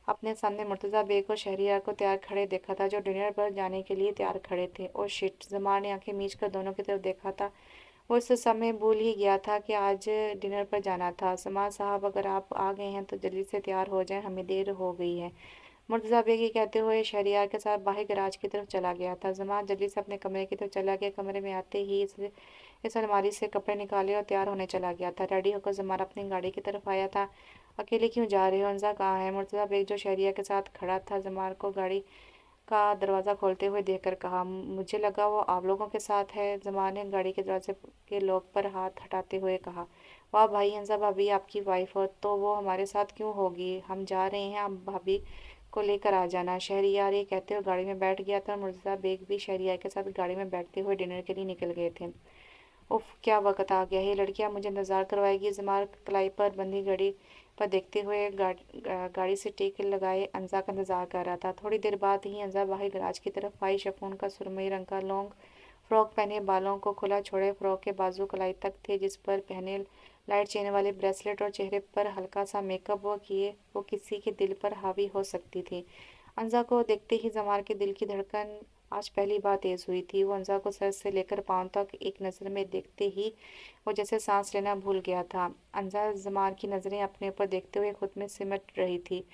अपने सामने मुर्तज़ा बेग और शहरियार को तैयार खड़े देखा था, जो डिनर पर जाने के लिए तैयार खड़े थे। Oh shit! ज़मान ने आंखें मीच कर दोनों की तरफ देखा था। वो इस समय भूल ही गया था कि आज डिनर पर जाना था। ज़मान साहब, अगर आप आ गए हैं तो जल्दी से तैयार हो जाएं, हमें देर हो गई है। मुर्तज़ा बेग ये कहते हुए शहरियार के साथ बाहर गैराज की तरफ चला गया था। ज़मान जल्दी से अपने कमरे की तरफ चला गया। कमरे में आते ही इस अलमारी से कपड़े निकाले और तैयार होने चला गया था। रेडी होकर ज़मान अपनी गाड़ी की तरफ आया था। अकेले क्यों जा रहे हो? हंसा कहाँ है? मुर्तज़ा बेग जो शहरिया के साथ खड़ा था, ज़मान को गाड़ी का दरवाज़ा खोलते हुए देखकर कहा। मुझे लगा वो आप लोगों के साथ है। ज़मान ने गाड़ी के दरवाजे के लॉक पर हाथ हटाते हुए कहा। वाह भाई, हंसा भाभी आपकी वाइफ हो तो वो हमारे साथ क्यों होगी? हम जा रहे हैं, आप भाभी को लेकर आ जाना। शहरियार ये कहते हुए गाड़ी में बैठ गया था। मुर्तज़ा बेग भी शहरियार के साथ गाड़ी में बैठते हुए डिनर के लिए निकल गए थे। उफ, क्या वक्त आ गया है! लड़कियां मुझे इंतजार करवाएगी। ज़मान कलाई पर बंधी घड़ी पर देखते हुए गाड़ी से टेक लगाए अंजा का इंतजार कर रहा था। थोड़ी देर बाद ही अंजा बाहर गराज की तरफ आई। शिफॉन का सुरमई रंग का लॉन्ग फ्रॉक पहने, बालों को खुला छोड़े, फ्रॉक के बाजू कलाई तक थे, जिस पर पहने लाइट चेन वाले ब्रेसलेट और चेहरे पर हल्का सा मेकअप वो किसी के दिल पर हावी हो सकती थी। अंजा को देखते ही ज़मान के दिल की धड़कन आज पहली बार तेज हुई थी। वो अंजा को सर से लेकर पांव तक एक नज़र में देखते ही वो जैसे सांस लेना भूल गया था। अंजा ज़मान की नज़रें अपने ऊपर देखते हुए खुद में सिमट रही थी।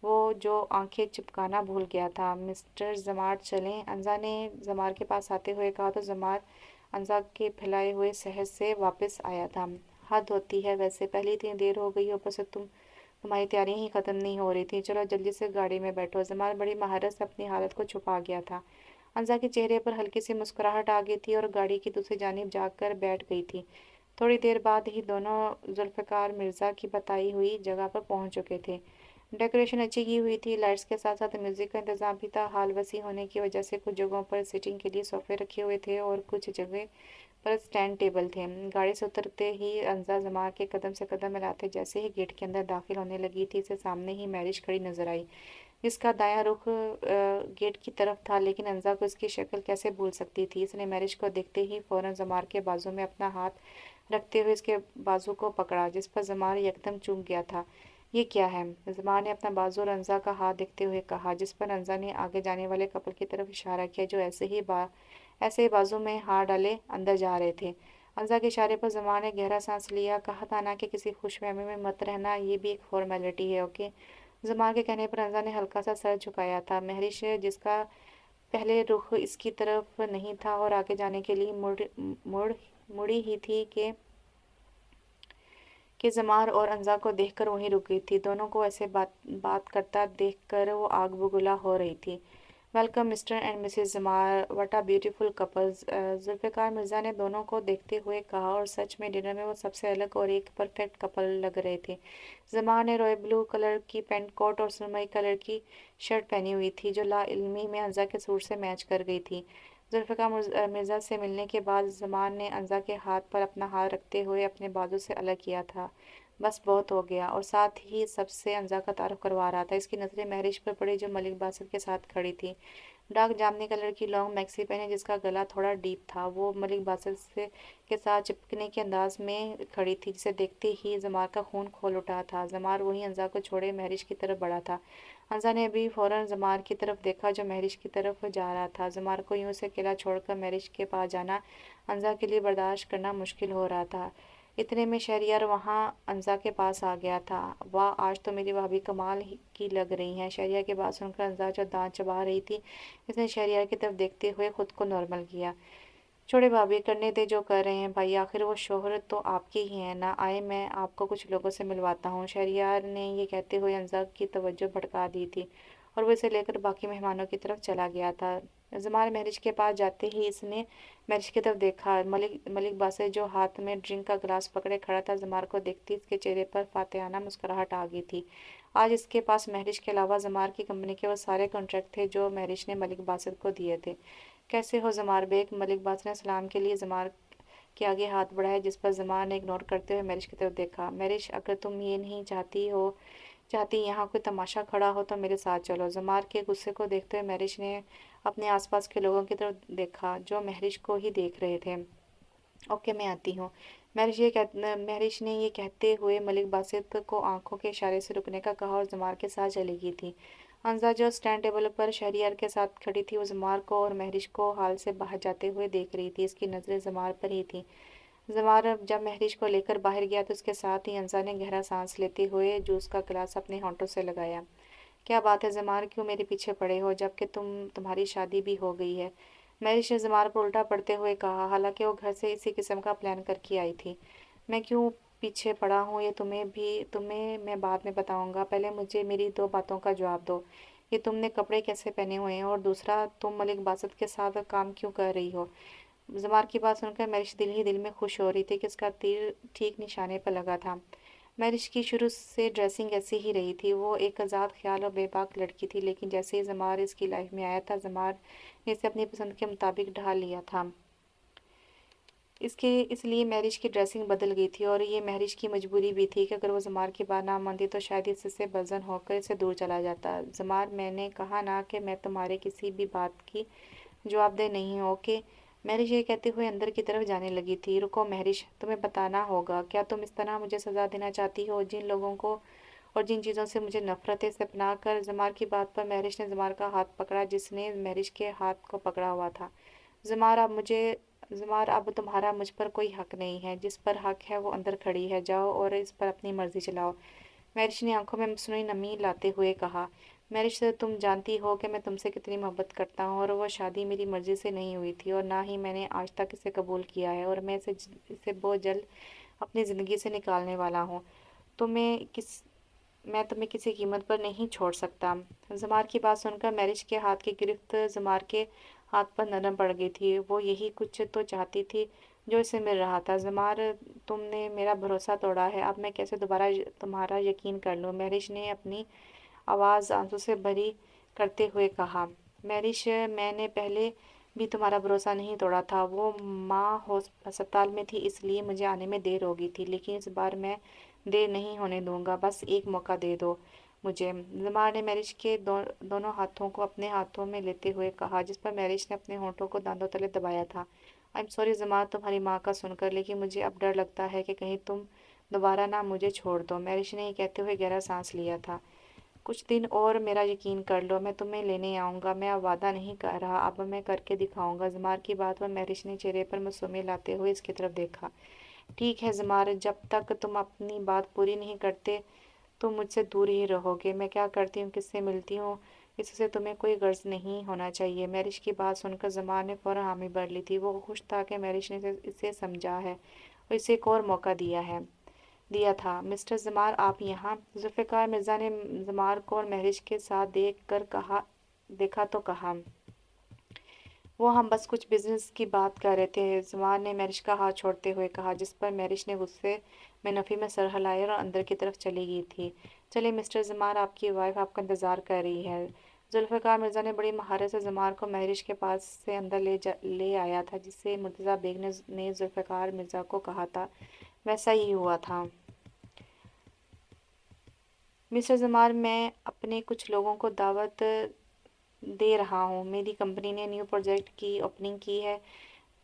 वो जो आंखें चिपकाना भूल गया था। मिस्टर ज़मार चलें, अंजा ने ज़मार के पास आते हुए कहा तो ज़मार अंजा के फैलाए हुए सहज से वापस आया था। हद होती है, वैसे पहले इतनी देर हो गई, ऊपर से तुम्हारी तैयारियां ही खत्म नहीं हो रही थी। चलो जल्दी से गाड़ी में बैठो। ज़मार बड़ी महारत से अपनी हालत को छुपा गया था। अंजा के चेहरे पर हल्की सी मुस्कुराहट आ गई थी और गाड़ी की दूसरी जानिब जाकर बैठ गई थी। थोड़ी देर बाद ही दोनों जुल्फ़िकार मिर्ज़ा की बताई हुई जगह पर पहुंच चुके थे। डेकोरेशन अच्छी की हुई थी, लाइट्स के साथ साथ म्यूजिक का इंतजाम भी था। हाल वसी होने की वजह से कुछ जगहों पर सीटिंग के लिए सोफे रखे हुए थे और कुछ जगह पर स्टैंड टेबल थे। गाड़ी से उतरते ही अंजा जमा के कदम से कदम मिलाते जैसे ही गेट के अंदर दाखिल होने लगी थी, इसे सामने ही मैरिज खड़ी नजर आई, जिसका दायां रुख गेट की तरफ था। लेकिन अंजा को इसकी शक्ल कैसे भूल सकती थी। इसने मैरिज को देखते ही फौरन जमार के बाजू में अपना हाथ रखते हुए इसके बाजू को पकड़ा, जिस पर जमार एकदम चूक गया था। ये क्या है? जमार ने अपना बाजू और अंजा का हाथ देखते हुए कहा, जिस पर अंजा ने आगे जाने वाले कपल की तरफ इशारा किया, जो ऐसे ही बाजू में हाथ डाले अंदर जा रहे थे। अंजा के इशारे पर जमार ने गहरा सांस लिया। कहा था ना कि किसी खुशफहमी में मत रहना, ये भी एक फॉर्मेलिटी है, ओके? जमार के कहने पर अंजा ने हल्का सा सर झुकाया था। महरिश, जिसका पहले रुख इसकी तरफ नहीं था और आगे जाने के लिए मुड़ मुड़ी ही थी कि जमार और अंजा को देखकर वहीं रुक गई थी। दोनों को ऐसे बात करता देखकर वो आग बबूला हो रही थी। Welcome mister and missus Jamar, what a beautiful couples, Zulfiqar Mirza ने दोनों को देखते हुए कहा, और सच में डिनर में वो सबसे अलग और एक परफेक्ट कपल लग रहे थे। जमार ने रॉयल ब्लू कलर की पेंट कोट और सुरमई कलर की शर्ट पहनी हुई थी, जो ला इल्मी में अंजा के सूट से मैच कर गई थी। जुल्फ़िकार मिर्ज़ा से मिलने के बाद ज़मान ने अंजा के हाथ पर अपना हाथ रखते हुए अपने बाजू से अलग किया था। बस बहुत हो गया, और साथ ही सबसे अंजा का तारुफ करवा रहा था। इसकी नज़रें महरिश पर पड़ी, जो मलिक बासित के साथ खड़ी थी। डार्क जामुनी कलर की लॉन्ग मैक्सी पहने जिसका गला थोड़ा डीप था। वो मलिक बासित से के साथ चिपकने के अंदाज में खड़ी थी, जिसे देखते ही जमार का खून खोल उठा था। जमार वहीं अंजा को छोड़े महरिश की तरफ बढ़ा था। अंजा ने भी फौरन जमार की तरफ देखा जो महरिश की तरफ जा रहा था। जमार को यूं से अकेला छोड़कर महरिश के पास जाना अंजा के लिए बर्दाश्त करना मुश्किल हो रहा था। इतने में शहरयार वहाँ अंजा के पास आ गया था। वाह, आज तो मेरी भाभी कमाल की लग रही हैं। शहरयार की बात सुनकर अंजा जो दांत चबा रही थी, इसने शहरयार की तरफ देखते हुए खुद को नॉर्मल किया। छोड़े भाभी, करने दे जो कर रहे हैं भाई, आखिर वो शोहरत तो आपकी ही है ना। आए, मैं आपको कुछ लोगों से मिलवाता हूँ। शहरयार ने ये कहते हुए अंजा की तवज्जो भटका दी थी और वो इसे लेकर बाकी मेहमानों की तरफ चला गया था। जमाल महरिज के पास जाते ही इसने महरिज की तरफ देखा। मलिक बासित जो हाथ में ड्रिंक का गिलास पकड़े खड़ा था, जमाल को देखती इसके चेहरे पर फातिहाना मुस्कुराहट आ गई थी। आज इसके पास महरिज के अलावा जमाल की कंपनी के वो सारे कॉन्ट्रैक्ट थे जो महरिज ने मलिक बासित को दिए थे। कैसे हो जमार बेग? मलिक बासित ने सलाम के लिए जमार के आगे हाथ बढ़ाया, जिस पर जमार ने इग्नोर करते हुए मैरिज की तरफ देखा। मैरिज, अगर तुम ये नहीं चाहती यहाँ कोई तमाशा खड़ा हो तो मेरे साथ चलो। जमार के गुस्से को देखते हुए मैरिज ने अपने आसपास के लोगों की तरफ देखा जो महरिज को ही देख रहे थे। ओके, मैं आती हूँ। महरिज ने ये कहते हुए मलिक बासित को आंखों के इशारे से रुकने का कहा और जमार के साथ चली गई थी। अंजा जो स्टैंड टेबल पर शहरियार के साथ खड़ी थी, वो जमार को और महरिज को हाल से बाहर जाते हुए देख रही थी। इसकी नज़रें जमार पर ही थी। जमार जब महरिज को लेकर बाहर गया तो उसके साथ ही अंजा ने गहरा सांस लेते हुए जूस का गिलास अपने होंठों से लगाया। क्या बात है जमार, क्यों मेरे पीछे पड़े हो जबकि तुम्हारी शादी भी हो गई है? मैरिज ने जमार पर उल्टा पड़ते हुए कहा, हालांकि वो घर से इसी किस्म का प्लान करके आई थी। मैं क्यों पीछे पड़ा हूँ ये तुम्हें मैं बाद में बताऊंगा। पहले मुझे मेरी दो बातों का जवाब दो। ये तुमने कपड़े कैसे पहने हुए हैं, और दूसरा, तुम मलिक बासित के साथ काम क्यों कर रही हो? जमार की बात सुनकर मैरिज दिल ही दिल में खुश हो रही थी कि इसका तीर ठीक निशाने पर लगा था। मैरिज की शुरू से ड्रेसिंग ऐसी ही रही थी। वो एक आज़ाद ख्याल और बेबाक लड़की थी, लेकिन जैसे ही जमार इसकी लाइफ में आया था, जमार ने इसे अपनी पसंद के मुताबिक ढाल लिया था। इसलिए मैरिज की ड्रेसिंग बदल गई थी और ये मैरिज की मजबूरी भी थी कि अगर वो जमार की बात ना मानती तो शायद इससे बदजन होकर इससे दूर चला जाता। जमार, मैंने कहा ना कि मैं तुम्हारे किसी भी बात की जवाबदेह नहीं हूँ, ओके? मैरिज ये कहते हुए अंदर की तरफ जाने लगी थी। रुको मैरिज, तुम्हें बताना होगा। क्या तुम इस तरह मुझे सज़ा देना चाहती हो? जिन लोगों को और जिन चीज़ों से मुझे नफरत है, इसे अपना कर। जमार की बात पर मैरिज ने जमार का हाथ पकड़ा, जिसने मैरिज के हाथ को पकड़ा हुआ था। ज़ुमार अब मुझे ज़ुमार, अब तुम्हारा मुझ पर कोई हक नहीं है। जिस पर हक है वो अंदर खड़ी है, जाओ और इस पर अपनी मर्जी चलाओ। मैरिज ने आंखों में मसनूई नमी लाते हुए कहा, मैरिज, तुम जानती हो कि मैं तुमसे कितनी मोहब्बत करता हूँ और वो शादी मेरी मर्जी से नहीं हुई थी और ना ही मैंने आज तक इसे कबूल किया है, और मैं इसे बहुत जल्द अपनी ज़िंदगी से निकालने वाला हूँ। तुम्हें किस मैं तुम्हें किसी कीमत पर नहीं छोड़ सकता। ज़ुमार की बात सुनकर मैरिज के हाथ की गिरफ्त ज़ुमार के हाथ पर नरम पड़ गई थी। वो यही कुछ तो चाहती थी जो इसे मिल रहा था। ज़ुमार, तुमने मेरा भरोसा तोड़ा है, अब मैं कैसे दोबारा तुम्हारा यकीन कर लूँ? मैरिज ने अपनी आवाज़ आंसू से भरी करते हुए कहा, मैरिज, मैंने पहले भी तुम्हारा भरोसा नहीं तोड़ा था। वो माँ अस्पताल में थी इसलिए मुझे आने में देर हो गई थी, लेकिन इस बार मैं देर नहीं होने दूंगा। बस एक मौका दे दो मुझे। जमार ने मैरिज के दोनों हाथों को अपने हाथों में लेते हुए कहा, जिस पर मैरिज ने अपने होंठों को दांतों तले दबाया था। आई एम सॉरी जमार, तुम्हारी माँ का सुनकर, लेकिन मुझे अब डर लगता है कि कहीं तुम दोबारा ना मुझे छोड़ दो। मैरिज ने ये कहते हुए गहरा सांस लिया था। कुछ दिन और मेरा यकीन कर लो, मैं तुम्हें लेने आऊँगा। मैं अब वादा नहीं कर रहा, अब मैं करके दिखाऊंगा। जमार की बात पर मैरिज ने चेहरे पर मासूमियत लाते हुए इसकी तरफ देखा। ठीक है जमार, जब तक तुम अपनी बात पूरी नहीं करते तुम मुझसे दूर ही रहोगे। मैं क्या करती हूँ, किससे मिलती हूँ, इससे तुम्हें कोई गर्ज नहीं होना चाहिए। मैरिज की बात सुनकर जमार ने फौरन हामी भर ली थी। वो खुश था कि मैरिज ने इसे समझा है और इसे एक और मौका दिया था। मिस्टर जमार, आप यहाँ? जुल्फ़िकार मिर्ज़ा ने जमार को और महरिज के साथ देखा तो कहा, वो हम बस कुछ बिजनेस की बात कर रहे थे। जमार ने महरिज का हाथ छोड़ते हुए कहा, जिस पर महरिज ने गुस्से में नफ़ी में सर हिलाया और अंदर की तरफ चली गई थी। चलिए मिस्टर जमार, आपकी वाइफ आपका इंतज़ार कर रही है। जुल्फ़िकार मिर्ज़ा ने बड़ी महारत से जमार को महरिज के पास से अंदर ले आया था। जिससे मुर्तज़ा बेग ने जुल्फ़िकार मिर्ज़ा को कहा था, वैसा ही हुआ था। मिस्टर जमार, मैं अपने कुछ लोगों को दावत दे रहा हूँ। मेरी कंपनी ने न्यू प्रोजेक्ट की ओपनिंग की है,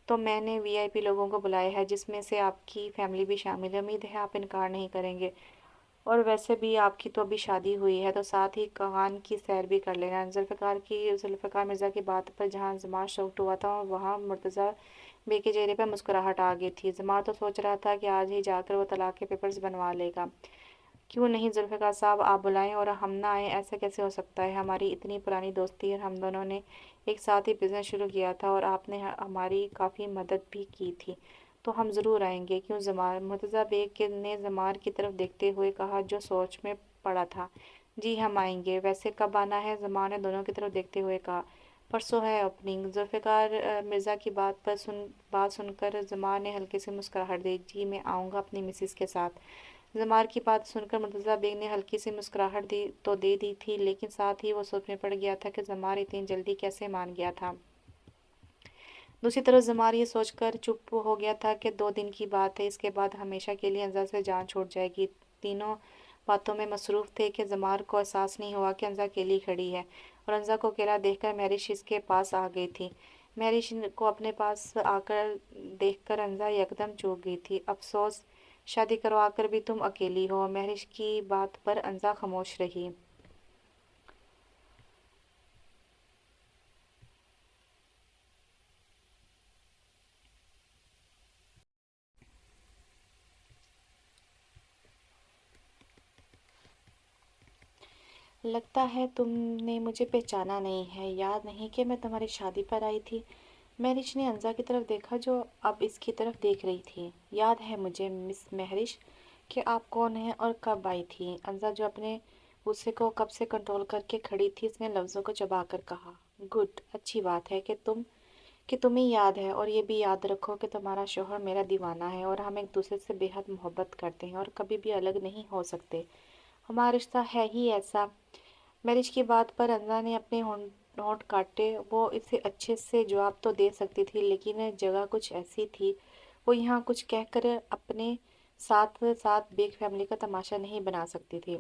तो मैंने वीआईपी लोगों को बुलाया है, जिसमें से आपकी फैमिली भी शामिल है। उम्मीद है आप इनकार नहीं करेंगे। और वैसे भी आपकी तो अभी शादी हुई है, तो साथ ही कान की सैर भी कर लेना। जुल्फ़िकार मिर्ज़ा की बात पर जहाँ जमार शॉक्ड हुआ था, वहाँ मुर्तज़ा बे के चेहरे पर मुस्कुराहट आ गई थी। जमार तो सोच रहा था कि आज ही जाकर वो तलाक के पेपर्स बनवा लेगा। क्यों नहीं जुल्फ़िकार साहब, आप बुलाएं और हम ना आए, ऐसा कैसे हो सकता है? हमारी इतनी पुरानी दोस्ती है, हम दोनों ने एक साथ ही बिज़नेस शुरू किया था और आपने हमारी काफ़ी मदद भी की थी, तो हम ज़रूर आएंगे। क्यों जमार? मुर्तज़ा बेग ने जमार की तरफ देखते हुए कहा, जो सोच में पड़ा था। जी हम आएंगे। वैसे कब आना है? जमार ने दोनों की तरफ देखते हुए कहा। परसों है ओपनिंग। जुल्फ़िकार मिर्ज़ा की बात सुनकर जमार ने हल्की सी मुस्कुराहट दी। जी मैं आऊँगा अपनी मिसेस के साथ। जमार की बात सुनकर मुर्तज़ा बेग ने हल्की सी मुस्कुराहट दे दी थी, लेकिन साथ ही वो सोच में पड़ गया था कि जमार इतनी जल्दी कैसे मान गया था। दूसरी तरफ जमार ये सोचकर चुप हो गया था कि 2 दिन की बात है, इसके बाद हमेशा के लिए अंजा से जान छूट जाएगी। तीनों बातों में मसरूफ़ थे कि जमार को एहसास नहीं हुआ कि अंजा अकेली खड़ी है, और अंजा को अकेला देखकर मैरिश इसके पास आ गई थी। मैरिश को अपने पास आकर देखकर अंजा यकदम चूक गई थी। अफसोस, शादी करवा कर भी तुम अकेली हो। महरिश की बात पर अंजा खामोश रही। लगता है तुमने मुझे पहचाना नहीं है। याद नहीं कि मैं तुम्हारी शादी पर आई थी? महरिश ने अंजा की तरफ देखा, जो अब इसकी तरफ देख रही थी। याद है मुझे मिस महरिश कि आप कौन हैं और कब आई थी। अंजा, जो अपने गुस्से को कब से कंट्रोल करके खड़ी थी, इसने लफ्ज़ों को चबाकर कहा। गुड, अच्छी बात है कि तुम्हें याद है, और ये भी याद रखो कि तुम्हारा शौहर मेरा दीवाना है और हम एक दूसरे से बेहद मोहब्बत करते हैं और कभी भी अलग नहीं हो सकते। हमारा रिश्ता है ही ऐसा। मैरिज की बात पर अंजा ने अपने होंठ काटे। वो इसे अच्छे से जवाब तो दे सकती थी, लेकिन जगह कुछ ऐसी थी। वो यहाँ कुछ कहकर अपने साथ साथ बेग फैमिली का तमाशा नहीं बना सकती थी।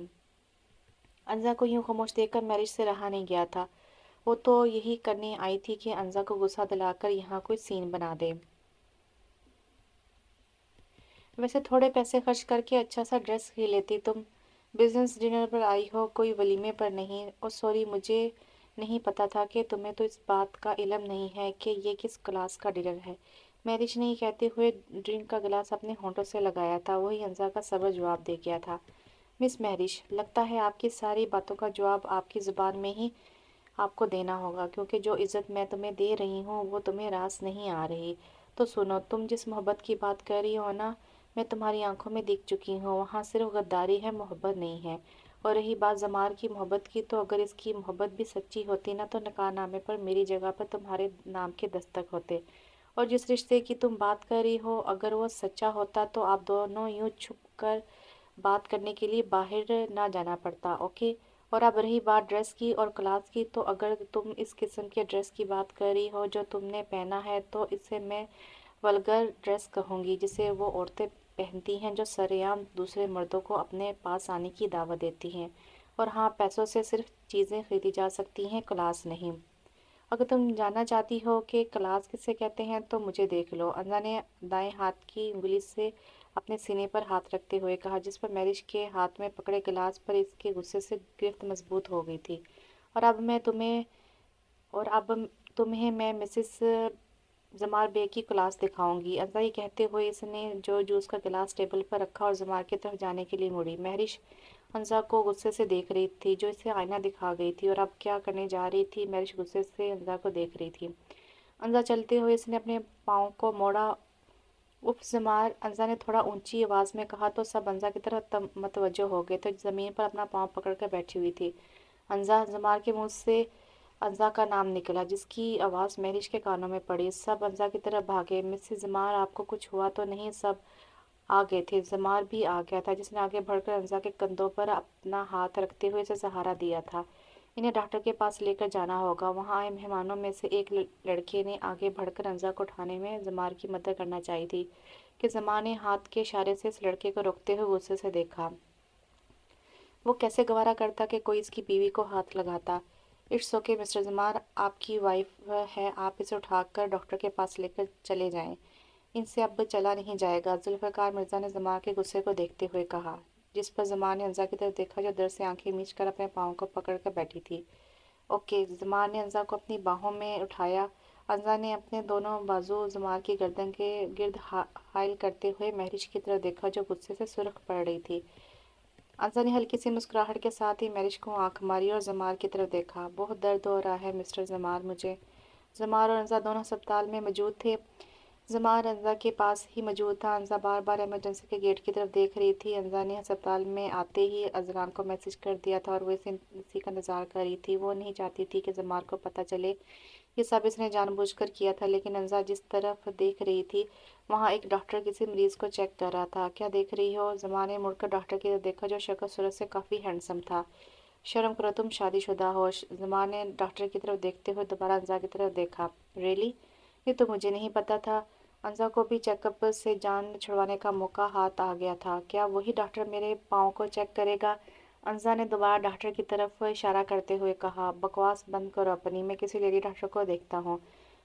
अंजा को यूं खामोश देखकर मैरिज से रहा नहीं गया था। वो तो यही करने आई थी कि अंजा को गुस्सा दिलाकर यहाँ कोई सीन बना दे। वैसे थोड़े पैसे खर्च करके अच्छा सा ड्रेस खरीद लेती तुम। बिजनेस डिनर पर आई हो, कोई वलीमे पर नहीं। ओ सॉरी, मुझे नहीं पता था कि तुम्हें तो इस बात का इल्म नहीं है कि ये किस क्लास का डिनर है। मैरिज ने कहते हुए ड्रिंक का गिलास अपने होंठों से लगाया था। वही अंजा का सबर जवाब दे गया था। मिस मैरिज, लगता है आपकी सारी बातों का जवाब आपकी ज़ुबान में ही आपको देना होगा, क्योंकि जो इज़्ज़त मैं तुम्हें दे रही हूँ वो तुम्हें रास नहीं आ रही। तो सुनो, तुम जिस मोहब्बत की बात कर रही हो ना, मैं तुम्हारी आंखों में दिख चुकी हूँ। वहाँ सिर्फ गद्दारी है, मोहब्बत नहीं है। और रही बात जमार की मोहब्बत की, तो अगर इसकी मोहब्बत भी सच्ची होती ना, तो निकाहनामे पर मेरी जगह पर तुम्हारे नाम के दस्तक होते। और जिस रिश्ते की तुम बात कर रही हो, अगर वो सच्चा होता तो आप दोनों यूं छुप कर बात करने के लिए बाहर ना जाना पड़ता। ओके। और अब रही बात ड्रेस की और क्लास की, तो अगर तुम इस किस्म के ड्रेस की बात कर रही हो जो तुमने पहना है, तो इसे मैं वल्गर ड्रेस कहूँगी, जिसे वो औरतें पहनती हैं जो सरेआम दूसरे मर्दों को अपने पास आने की दावत देती हैं। और हाँ, पैसों से सिर्फ चीज़ें खरीदी जा सकती हैं, क्लास नहीं। अगर तुम जानना चाहती हो कि क्लास किसे कहते हैं, तो मुझे देख लो। अंजा ने दाएं हाथ की उंगली से अपने सीने पर हाथ रखते हुए कहा, जिस पर मैरिज के हाथ में पकड़े गिलास पर इसके गुस्से से गिरफ्त मजबूत हो गई थी। और अब मैं तुम्हें और अब तुम्हें मैं मिसेस जमार बे की क्लास दिखाऊंगी। अंजा ये कहते हुए इसने जो जूस का गिलास टेबल पर रखा और जमार की तरफ जाने के लिए मुड़ी। महरिश अंजा को गुस्से से देख रही थी, जो इसे आईना दिखा गई थी, और अब क्या करने जा रही थी। महरिश गुस्से से अंजा को देख रही थी। अंजा चलते हुए इसने अपने पाँव को मोड़ा। उफ जमार, अंजा ने थोड़ा ऊंची आवाज़ में कहा, तो सब अंजा की तरफ मतवज्जो हो गए, तो ज़मीन पर अपना पाँव पकड़कर बैठी हुई थी। अंजा, जमार के मुंह से अंजा का नाम निकला, जिसकी आवाज़ मैरिज के कानों में पड़ी। सब अंजा की तरफ भागे। मिसेस जमार, आपको कुछ हुआ तो नहीं? सब आ गए थे। जमार भी आ गया था, जिसने आगे बढ़कर अंजा के कंधों पर अपना हाथ रखते हुए इसे सहारा दिया था। इन्हें डॉक्टर के पास लेकर जाना होगा। वहाँ आए मेहमानों में से एक लड़के ने आगे बढ़कर अंजा को उठाने में जमार की मदद करना चाहिए थी, कि जमार ने हाथ के इशारे से इस लड़के को रोकते हुए गुस्से से देखा। वो कैसे गवारा करता कि कोई इसकी बीवी को हाथ लगाता। اٹس اوکے مسٹر زمار، آپ کی وائف ہے، آپ اسے اٹھا کر ڈاکٹر کے پاس لے کر چلے جائیں، ان سے اب چلا نہیں جائے گا، ذوالفقار مرزا نے زمار کے غصے کو دیکھتے ہوئے کہا، جس پر زمار نے انزا کی طرف دیکھا جو درد سے آنکھیں میچ کر اپنے پاؤں کو پکڑ کر بیٹھی تھی۔ اوکے، زمار نے انزا کو اپنی باہوں میں اٹھایا۔ انزا نے اپنے دونوں بازو زمار کی گردن کے گرد حائل کرتے ہوئے مہرش کی طرف دیکھا جو غصے سے سرخ پڑ رہی تھی۔ انزا نے ہلکی سی مسکراہٹ کے ساتھ ہی مہرش کو آنکھ ماری اور زمار کی طرف دیکھا۔ بہت درد ہو رہا ہے مسٹر زمار مجھے۔ زمار اور انزا دونوں ہسپتال میں موجود تھے۔ زمار انزا کے پاس ہی موجود تھا۔ انزا بار بار ایمرجنسی کے گیٹ کی طرف دیکھ رہی تھی۔ انزا نے ہسپتال میں آتے ہی اذلان کو میسج کر دیا تھا اور وہ اسی کا انتظار کر رہی تھی۔ وہ نہیں چاہتی تھی کہ زمار کو پتہ چلے یہ سب اس نے جان بوجھ کر کیا تھا، لیکن انزا جس طرف دیکھ رہی تھی وہاں ایک ڈاکٹر کسی مریض کو چیک کر رہا تھا۔ کیا دیکھ رہی ہو؟ زمار نے مڑ کر ڈاکٹر کی طرف دیکھا جو شکل صورت سے کافی ہینڈسم تھا۔ شرم کرو، تم شادی شدہ ہو۔ زمار نے ڈاکٹر کی طرف دیکھتے ہوئے دوبارہ انزا کی طرف دیکھا۔ ریئلی؟ یہ تو مجھے نہیں پتا تھا۔ انزا کو بھی چیک اپ سے جان چھڑوانے کا موقع ہاتھ آ گیا تھا۔ کیا وہی ڈاکٹر میرے پاؤں کو چیک کرے گا؟ انزا نے دوبارہ ڈاکٹر کی طرف اشارہ کرتے ہوئے کہا۔ بکواس بند کرو اپنی، میں کسی لیڈی ڈاکٹر کو دیکھتا ہوں،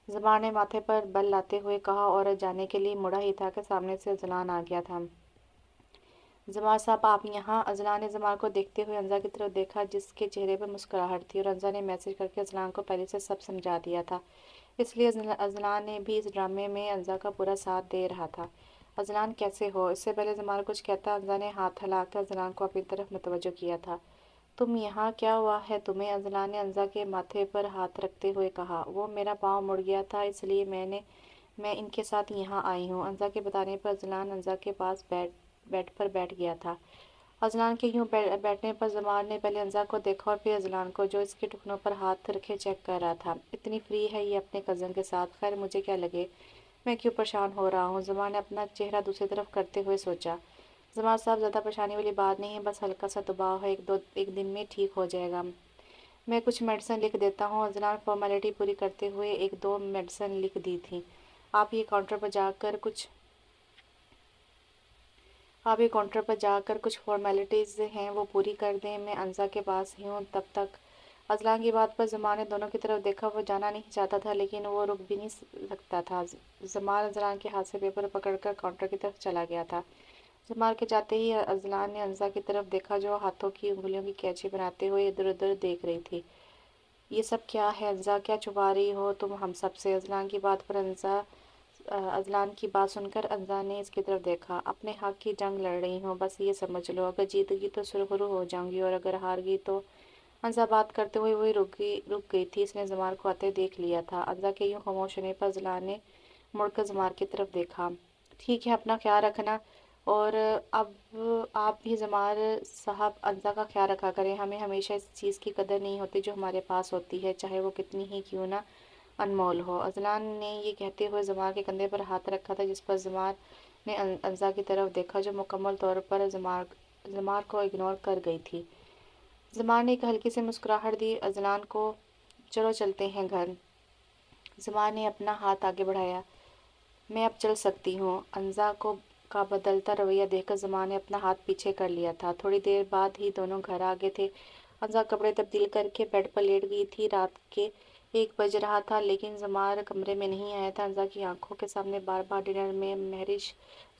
زمار نے ماتھے پر بل لاتے ہوئے کہا اور جانے کے لیے مڑا ہی تھا کہ سامنے سے اذلان آ گیا تھا۔ زمار صاحب آپ یہاں؟ اذلان نے زمار کو دیکھتے ہوئے انزا کی طرف دیکھا جس کے چہرے پر مسکراہٹ تھی، اور انزا نے میسج کر کے اذلان کو پہلے سے سب سمجھا دیا تھا، اس لیے اذلان نے بھی اس ڈرامے میں انزا کا پورا ساتھ دے رہا تھا۔ اذلان کیسے ہو؟ اس سے پہلے زمار کچھ کہتا انزا نے ہاتھ ہلا کر اذلان کو اپنی طرف متوجہ کیا تھا۔ تم یہاں؟ کیا ہوا ہے تمہیں؟ اذلان نے انزا کے ماتھے پر ہاتھ رکھتے ہوئے کہا۔ وہ میرا پاؤں مڑ گیا تھا اس لیے میں ان کے ساتھ یہاں آئی ہوں۔ انزا کے بتانے پر اذلان انزا کے پاس بیڈ پر بیٹھ گیا تھا۔ اذلان کے یوں بیٹھنے پر زمار نے پہلے انزا کو دیکھا اور پھر اذلان کو جو اس کے ٹخنوں پر ہاتھ رکھے چیک کر رہا تھا۔ اتنی فری ہے یہ اپنے کزن کے ساتھ، خیر مجھے کیا لگے، میں کیوں پریشان ہو رہا ہوں؟ زمار نے اپنا چہرہ دوسری طرف کرتے ہوئے سوچا۔ زمار صاحب زیادہ پریشانی والی بات نہیں ہے، بس ہلکا سا دباؤ ہے، ایک دن میں ٹھیک ہو جائے گا، میں کچھ میڈیسن لکھ دیتا ہوں۔ اذلان فارمیلٹی پوری کرتے ہوئے ایک دو میڈیسن لکھ دی تھی۔ آپ یہ کاؤنٹر پر جا کر کچھ فارمیلٹیز ہیں وہ پوری کر دیں، میں انزا کے پاس ہی ہوں تب تک۔ اذلان کی بات پر زمار نے دونوں کی طرف دیکھا۔ وہ جانا نہیں چاہتا تھا لیکن وہ رک بھی نہیں سکتا تھا۔ زمار اذلان کے ہاتھ سے پیپر پکڑ کر کاؤنٹر کی طرف چلا گیا تھا۔ زمار کے جاتے ہی اذلان نے انزا کی طرف دیکھا جو ہاتھوں کی انگلیوں کی کینچی بناتے ہوئے ادھر ادھر دیکھ رہی تھی۔ یہ سب کیا ہے انزا؟ کیا چھپا رہی ہو تم ہم سب سے؟ اذلان کی بات سن کر انزا نے اس کی طرف دیکھا۔ اپنے حق کی جنگ لڑ رہی ہوں، بس یہ سمجھ لو، اگر جیت گئی تو سرخرو ہو جاؤں گی اور اگر ہار گئی تو… انزا بات کرتے ہوئے وہی رک گئی تھی، اس نے زمار کو آتے دیکھ لیا تھا۔ انزا کے یوں خاموش ہونے پر اذلان نے مڑ کر زمار کی طرف دیکھا۔ ٹھیک ہے، اپنا خیال رکھنا، اور اب آپ بھی زمار صاحب انزا کا خیال رکھا کریں، ہمیں ہمیشہ اس چیز کی قدر نہیں ہوتی جو ہمارے پاس ہوتی ہے، چاہے وہ کتنی ہی کیوں نہ انمول ہو۔ اذلان نے یہ کہتے ہوئے زمار کے کندھے پر ہاتھ رکھا تھا جس پر زمار نے انزا کی طرف دیکھا جو مکمل طور پر زمار کو اگنور کر گئی تھی۔ زمار نے ایک ہلکی سی مسکراہٹ دی۔ اذلان کو چلو چلتے ہیں گھر۔ زمار نے اپنا ہاتھ آگے بڑھایا۔ میں اب چل سکتی ہوں۔ انزا کا بدلتا رویہ دیکھ کر زمار نے اپنا ہاتھ پیچھے کر لیا تھا۔ تھوڑی دیر بعد ہی دونوں گھر آ گئے تھے۔ انزا کپڑے تبدیل کر کے بیڈ پر لیٹ گئی تھی۔ رات کے 1 بج رہا تھا لیکن زمار کمرے میں نہیں آیا تھا۔ انزا کی آنکھوں کے سامنے بار بار ڈنر میں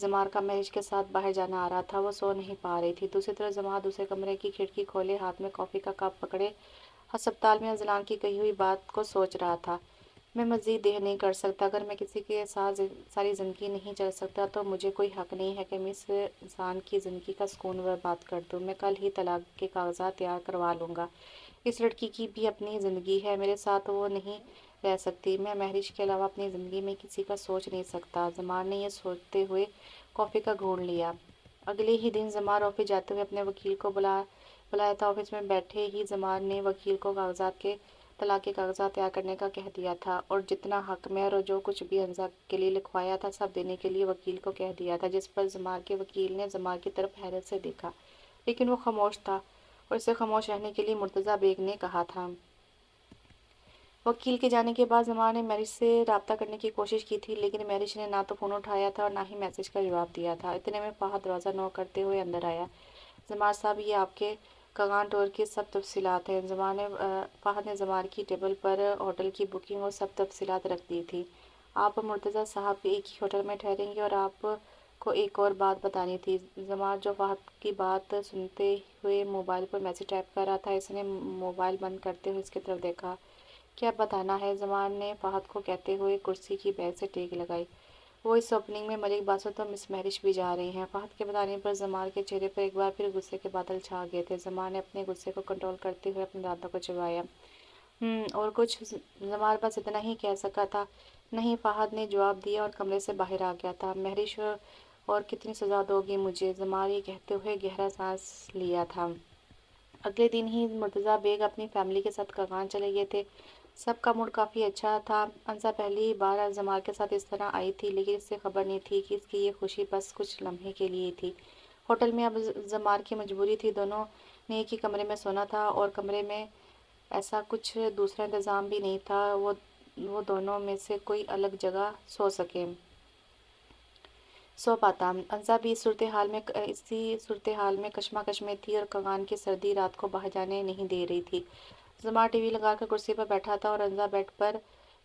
زمار کا مہرش کے ساتھ باہر جانا آ رہا تھا، وہ سو نہیں پا رہی تھی۔ دوسری طرف زمار دوسرے کمرے کی کھڑکی کھولے ہاتھ میں کافی کا کپ پکڑے ہسپتال میں اذلان کی کہی ہوئی بات کو سوچ رہا تھا۔ میں مزید دیر نہیں کر سکتا، اگر میں کسی کے ساتھ ساری زندگی نہیں چل سکتا تو مجھے کوئی حق نہیں ہے کہ میں اس انسان کی زندگی کا سکون برباد کر دوں۔ میں کل ہی طلاق کے کاغذات تیار کروا لوں گا۔ اس لڑکی کی بھی اپنی زندگی ہے، میرے ساتھ وہ نہیں رہ سکتی، میں مہرش کے علاوہ اپنی زندگی میں کسی کا سوچ نہیں سکتا۔ زمار نے یہ سوچتے ہوئے کافی کا گھونٹ لیا۔ اگلے ہی دن زمار آفس جاتے ہوئے اپنے وکیل کو بلایا تھا۔ آفس میں بیٹھے ہی زمار نے وکیل کو طلاق کے کاغذات تیار کرنے کا کہہ دیا تھا اور جتنا حق مہر اور جو کچھ بھی انزا کے لیے لکھوایا تھا سب دینے کے لیے وکیل کو کہہ دیا تھا، جس پر زمار کے وکیل نے زمار کی طرف حیرت سے دیکھا، لیکن وہ خاموش تھا اور اسے خاموش رہنے کے لیے مرتضیٰ بیگ نے کہا تھا۔ وکیل کے جانے کے بعد زمار نے مہرش سے رابطہ کرنے کی کوشش کی تھی لیکن مہرش نے نہ تو فون اٹھایا تھا اور نہ ہی میسج کا جواب دیا تھا۔ اتنے میں فہد دروازہ نوک کرتے ہوئے اندر آیا۔ زمار صاحب یہ آپ کے کغان ٹور کی سب تفصیلات ہیں۔ فہد نے زمار کی ٹیبل پر ہوٹل کی بکنگ اور سب تفصیلات رکھ دی تھی۔ آپ مرتضیٰ صاحب ایک ہی ہوٹل میں ٹھہریں گے اور آپ کو ایک اور بات بتانی تھی۔ زمار جو فہد کی بات سنتے ہوئے موبائل پر میسج ٹائپ کر رہا تھا، اس نے موبائل بند کرتے ہوئے اس کی طرف دیکھا۔ کیا بتانا ہے؟ زمار نے فہد کو کہتے ہوئے کرسی کی بیک سے ٹیک لگائی۔ وہ اس اوپننگ میں ملک باسط اور مس مہرش بھی جا رہے ہیں۔ فہد کے بتانے پر زمار کے چہرے پر ایک بار پھر غصے کے بادل چھا گئے تھے۔ زمار نے اپنے غصے کو کنٹرول کرتے ہوئے اپنے دانتوں کو چبایا۔ اور کچھ؟ زمار بس اتنا ہی کہہ سکا تھا۔ نہیں، فہد نے جواب دیا اور کمرے سے باہر آ گیا تھا۔ مہرش اور کتنی سزا دو گی مجھے؟ زمار یہ کہتے ہوئے گہرا سانس لیا تھا۔ اگلے دن ہی مرتضیٰ بیگ اپنی فیملی کے ساتھ کغان چلے گئے تھے۔ سب کا موڈ کافی اچھا تھا۔ انزا پہلی بار زمار کے ساتھ اس طرح آئی تھی، لیکن اسے خبر نہیں تھی کہ اس کی یہ خوشی بس کچھ لمحے کے لیے تھی۔ ہوٹل میں اب زمار کی مجبوری تھی، دونوں نے ایک ہی کمرے میں سونا تھا اور کمرے میں ایسا کچھ دوسرا انتظام بھی نہیں تھا وہ دونوں میں سے کوئی الگ جگہ سو پاتا۔ انزا بھی اسی صورتحال میں کشمکش میں تھی اور کغان کی سردی رات کو باہر جانے نہیں دے رہی تھی۔ زمار ٹی وی لگا کر کرسی پر بیٹھا تھا اور انزا بیڈ پر۔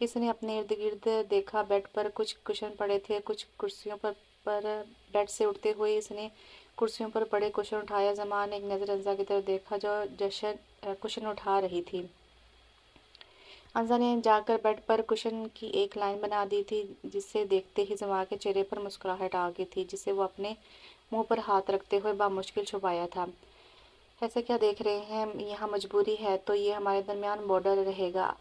اس نے اپنے ارد گرد دیکھا، بیڈ پر کچھ کشن پڑے تھے، کچھ کرسیوں پر۔ بیڈ سے اٹھتے ہوئے اس نے کرسیوں پر پڑے کشن اٹھایا۔ زمار نے ایک نظر انزا کی طرف دیکھا جو کشن اٹھا رہی تھی۔ انزا نے جا کر بیڈ پر کشن کی ایک لائن بنا دی تھی، جسے دیکھتے ہی زمار کے چہرے پر مسکراہٹ آ گئی تھی، جسے وہ اپنے منہ پر ہاتھ رکھتے ہوئے بامشکل چھپایا تھا۔ ایسا کیا دیکھ رہے ہیں؟ یہاں مجبوری ہے تو یہ ہمارے درمیان بارڈر رہے گا،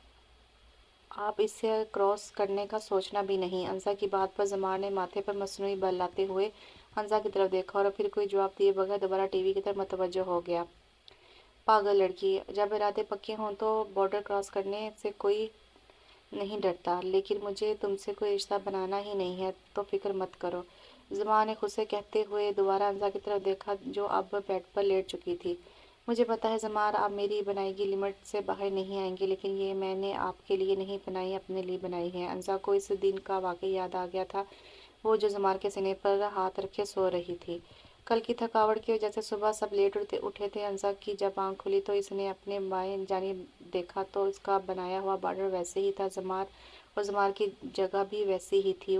آپ اسے کراس کرنے کا سوچنا بھی نہیں۔ انزا کی بات پر زمار نے ماتھے پر مصنوعی بل لاتے ہوئے انزا کی طرف دیکھا اور پھر کوئی جواب دیے بغیر دوبارہ ٹی وی کی طرف متوجہ ہو گیا۔ پاگل لڑکی! جب ارادے پکے ہوں تو بارڈر کراس کرنے سے کوئی نہیں ڈرتا، لیکن مجھے تم سے کوئی رشتہ بنانا ہی نہیں ہے تو فکر مت کرو۔ زمار نے خود سے کہتے ہوئے دوبارہ انزا کی طرف دیکھا جو اب بیڈ پر لیٹ چکی تھی۔ مجھے پتہ ہے زمار، آپ میری بنائی گی لمٹ سے باہر نہیں آئیں گے، لیکن یہ میں نے آپ کے لیے نہیں بنائی، اپنے لیے بنائی ہے۔ انزا کو اس دن کا واقعہ یاد آ گیا تھا، وہ جو زمار کے سینے پر ہاتھ رکھے سو رہی تھی۔ کل کی تھکاوٹ کی وجہ سے صبح سب لیٹ اٹھے تھے۔ انزا کی جب آنکھ کھلی تو اس نے اپنے بائیں جانب دیکھا تو اس کا بنایا ہوا بارڈر ویسے ہی تھا، اور زمار کی جگہ بھی ویسی ہی تھی،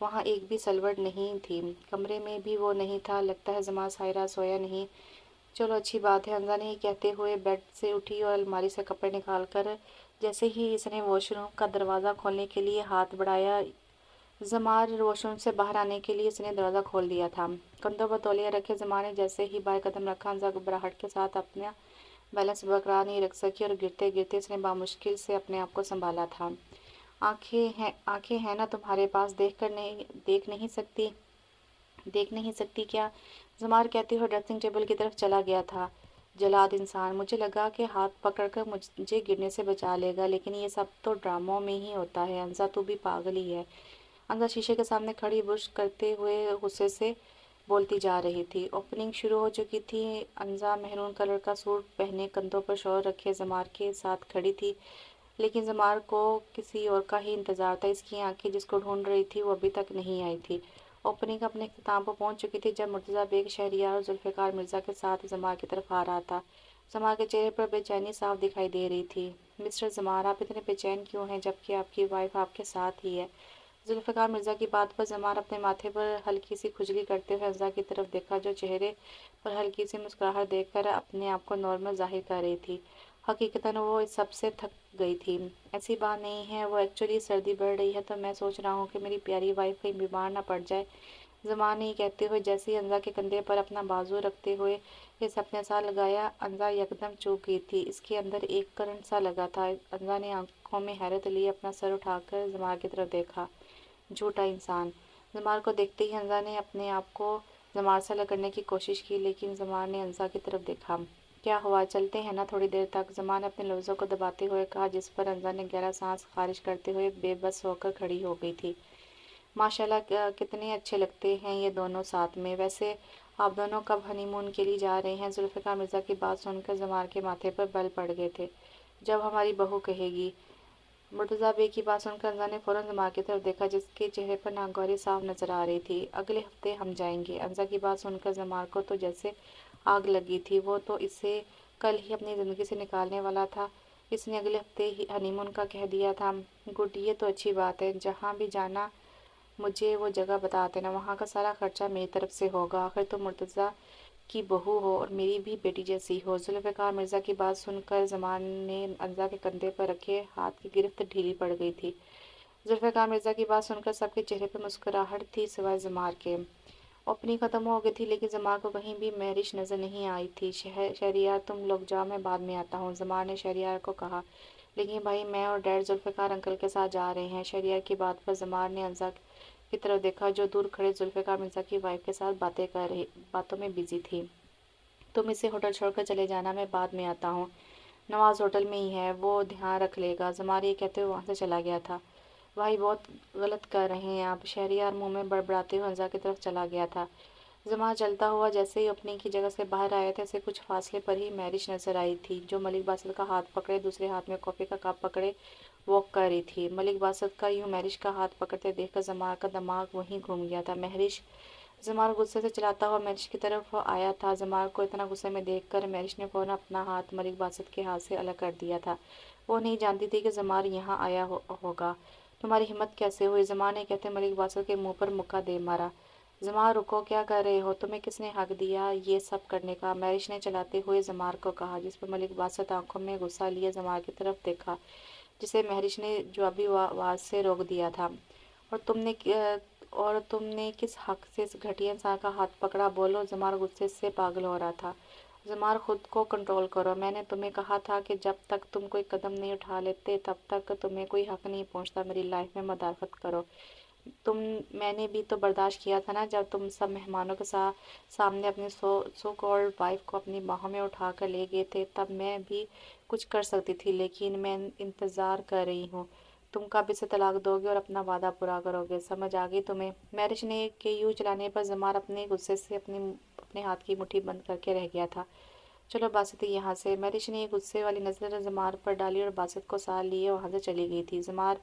وہاں ایک بھی سلوٹ نہیں تھی، کمرے میں بھی وہ نہیں تھا۔ لگتا ہے زمار ساحرہ سویا نہیں، چلو اچھی بات ہے۔ انزا نے یہ کہتے ہوئے بیڈ سے اٹھی اور الماری سے کپڑے نکال کر جیسے ہی اس نے واش روم کا دروازہ کھولنے کے لیے ہاتھ بڑھایا، زمار واش روم سے باہر آنے کے لیے اس نے دروازہ کھول دیا تھا۔ کندھوں پر تولیہ رکھے زمار نے جیسے ہی بائیں قدم رکھا، انزا گھبراہٹ کے ساتھ اپنا بیلنس برقرار نہیں رکھ سکی اور گرتے گرتے اس نے بامشکل سے اپنے آپ کو سنبھالا تھا۔ آنکھیں ہیں نا تمہارے پاس، دیکھ نہیں سکتی کیا؟ زمار کہتے ہوئے ڈریسنگ ٹیبل کی طرف چلا گیا تھا۔ جلاد انسان! مجھے لگا کہ ہاتھ پکڑ کر مجھے گرنے سے بچا لے گا، لیکن یہ سب تو ڈراموں میں ہی ہوتا ہے۔ انزا تو بھی پاگل ہی ہے۔ انزا شیشے کے سامنے کھڑی برش کرتے ہوئے غصے سے بولتی جا رہی تھی۔ اوپننگ شروع ہو چکی تھی۔ انزا میرون کلر کا سوٹ پہنے، کندھوں پر شال رکھے زمار کے ساتھ کھڑی تھی، لیکن زمار کو کسی اور کا ہی انتظار تھا۔ اس کی آنکھیں جس کو ڈھونڈ رہی تھی وہ ابھی تک نہیں آئی تھی۔ اوپننگ اپنے اختتام پر پہنچ چکی تھی جب مرتضیٰ بیگ شہریار اور ذوالفقار مرزا کے ساتھ زمار کی طرف آ رہا تھا۔ زمار کے چہرے پر بے چینی صاف دکھائی دے رہی تھی۔ مسٹر زمار، آپ اتنے بے چین کیوں ہیں جبکہ آپ کی وائف آپ کے ساتھ ہی ہے؟ ذوالفقار مرزا کی بات پر زمار اپنے ماتھے پر ہلکی سی کھجلی کرتے ہوئے انزا کی طرف دیکھا جو چہرے پر ہلکی سی مسکراہٹ دے کر اپنے آپ کو نارمل ظاہر کر رہی تھی۔ حقیقتاً وہ اس سب سے تھک گئی تھی۔ ایسی بات نہیں ہے، وہ ایکچولی سردی بڑھ رہی ہے تو میں سوچ رہا ہوں کہ میری پیاری وائف کہیں بیمار نہ پڑ جائے۔ زمار نے یہ کہتے ہوئے جیسے ہی انزا کے کندھے پر اپنا بازو رکھتے ہوئے اسے اپنے ساتھ لگایا، انزا یکدم چونک گئی تھی۔ اس کے اندر ایک کرنٹ سا لگا تھا۔ انزا نے آنکھوں میں حیرت لیے اپنا سر اٹھا کر زمار کی طرف دیکھا۔ جھوٹا انسان! زمار کو دیکھتے ہی انزا نے اپنے آپ کو زمار سے الگ کرنے کی کوشش کی، لیکن زمار نے انزا کی طرف دیکھا۔ کیا ہوا؟ چلتے ہیں نا تھوڑی دیر تک؟ زمار نے اپنے لفظوں کو دباتے ہوئے کہا، جس پر انزا نے گہرا سانس خارج کرتے ہوئے بے بس ہو کر کھڑی ہو گئی تھی۔ ماشاءاللہ کتنے اچھے لگتے ہیں یہ دونوں ساتھ میں۔ ویسے آپ دونوں کب ہنی مون کے لیے جا رہے ہیں؟ ذوالفقار مرزا کی بات سن کر زمار کے ماتھے پر بل پڑ گئے تھے۔ جب ہماری بہو کہے گی۔ मुर्तज़ा बे की बात सुनकर अंजा ने फौरन जमा की तरफ देखा, जिसके चेहरे पर नागवारी साफ नजर आ रही थी। अगले हफ्ते हम जाएंगे। अंजा की बात सुनकर जमार को तो जैसे आग लगी थी। वो तो इसे कल ही अपनी ज़िंदगी से निकालने वाला था। इसने अगले हफ्ते ही हनीमून का कह दिया था। गुड, ये तो अच्छी बात है। जहाँ भी जाना मुझे वो जगह बता देना, वहाँ का सारा खर्चा मेरी तरफ से होगा। आखिर तो मुर्तज़ा की बहू हो और मेरी भी बेटी जैसी हो। जुल्फ़िकार मिर्ज़ा की बात सुनकर ज़मान ने अंजा के कंधे पर रखे हाथ की गिरफ्त ढीली पड़ गई थी। जुल्फ़िकार मिर्ज़ा की बात सुनकर सबके चेहरे पर मुस्कुराहट थी सिवाय ज़मार के। ओपनिंग ख़त्म हो गई थी, लेकिन ज़मार को कहीं भी महरिश नज़र नहीं आई थी। शहरियार, तुम लोग जाओ, मैं बाद में आता हूँ, ज़मार ने शहरियार को कहा। लेकिन भाई, मैं और डैड जुल्फ़िकार अंकल के साथ जा रहे हैं। शहरियार की बात पर ज़मार ने अंजा की तरफ देखा, जो दूर खड़े जुल्फ़िकार मिर्ज़ा की वाइफ के साथ बातों में बिजी थी। तुम इसे होटल छोड़कर चले जाना, मैं बाद में आता हूँ। नवाज होटल में ही है, वो ध्यान रख लेगा। ज़मार ये कहते हुए वहाँ से चला गया था। भाई, बहुत गलत कर रहे हैं आप, शहरियार मुंह में बड़बड़ाते हुए अंजा की तरफ चला गया था। ज़मार चलता हुआ जैसे ही अपनी की जगह से बाहर आया था, उसे कुछ फासले पर ही मैरिज नजर आई थी, जो मलिक बासित का हाथ पकड़े दूसरे हाथ में कॉफ़ी का कप पकड़े वॉक कर रही थी। मलिक बासित का यूं मैरिज का हाथ पकड़ते देखकर ज़मार का दिमाग वहीं घूम गया था। महरिश, ज़मार गुस्से से चिल्लाता हुआ मैरिज की तरफ आया था। ज़मार को इतना गुस्से में देखकर मैरिज ने फौरन अपना हाथ मलिक बासित के हाथ से अलग कर दिया था। वो नहीं जानती थी कि ज़मार यहाँ आया होगा। तुम्हारी हिम्मत कैसे हुई? ज़मार ने कहते मलिक बासित के मुंह पर मुक्का दे मारा। ज़मार, रुको, क्या कर रहे हो? तुम्हें किसने हक दिया ये सब करने का? मैरिज ने चलाते हुए ज़मार को कहा, जिस पर मलिक बासित आंखों में गुस्सा लिए ज़मार की तरफ देखा, जिसे महरिश ने जवाबी आवाज़ से रोक दिया था। और तुमने किस हक से इस घटिया इंसान का हाथ पकड़ा? बोलो। ज़मार गुस्से से पागल हो रहा था। ज़मार, खुद को कंट्रोल करो। मैंने तुम्हें कहा था कि जब तक तुम कोई कदम नहीं उठा लेते तब तक तुम्हें कोई हक नहीं पहुंचता मेरी लाइफ में मदाखलत करो। तुम मैंने भी तो बर्दाश्त किया था ना, जब तुम सब मेहमानों के सामने अपनी सो कॉल्ड वाइफ को अपनी बाहों में उठा कर ले गए थे। तब मैं भी कुछ कर सकती थी, लेकिन मैं इंतज़ार कर रही हूँ। तुम कब इसे तलाक दोगे और अपना वादा पूरा करोगे? समझ आ गई तुम्हें? मैरिज ने के यूं चलाने पर ज़मार अपने गुस्से से अपने हाथ की मुट्ठी बंद करके रह गया था। चलो बासित, यहाँ से। मैरिज ने एक गुस्से वाली नज़र ज़मार पर डाली और बासित को साथ लिए वहाँ से चली गई थी। ज़मार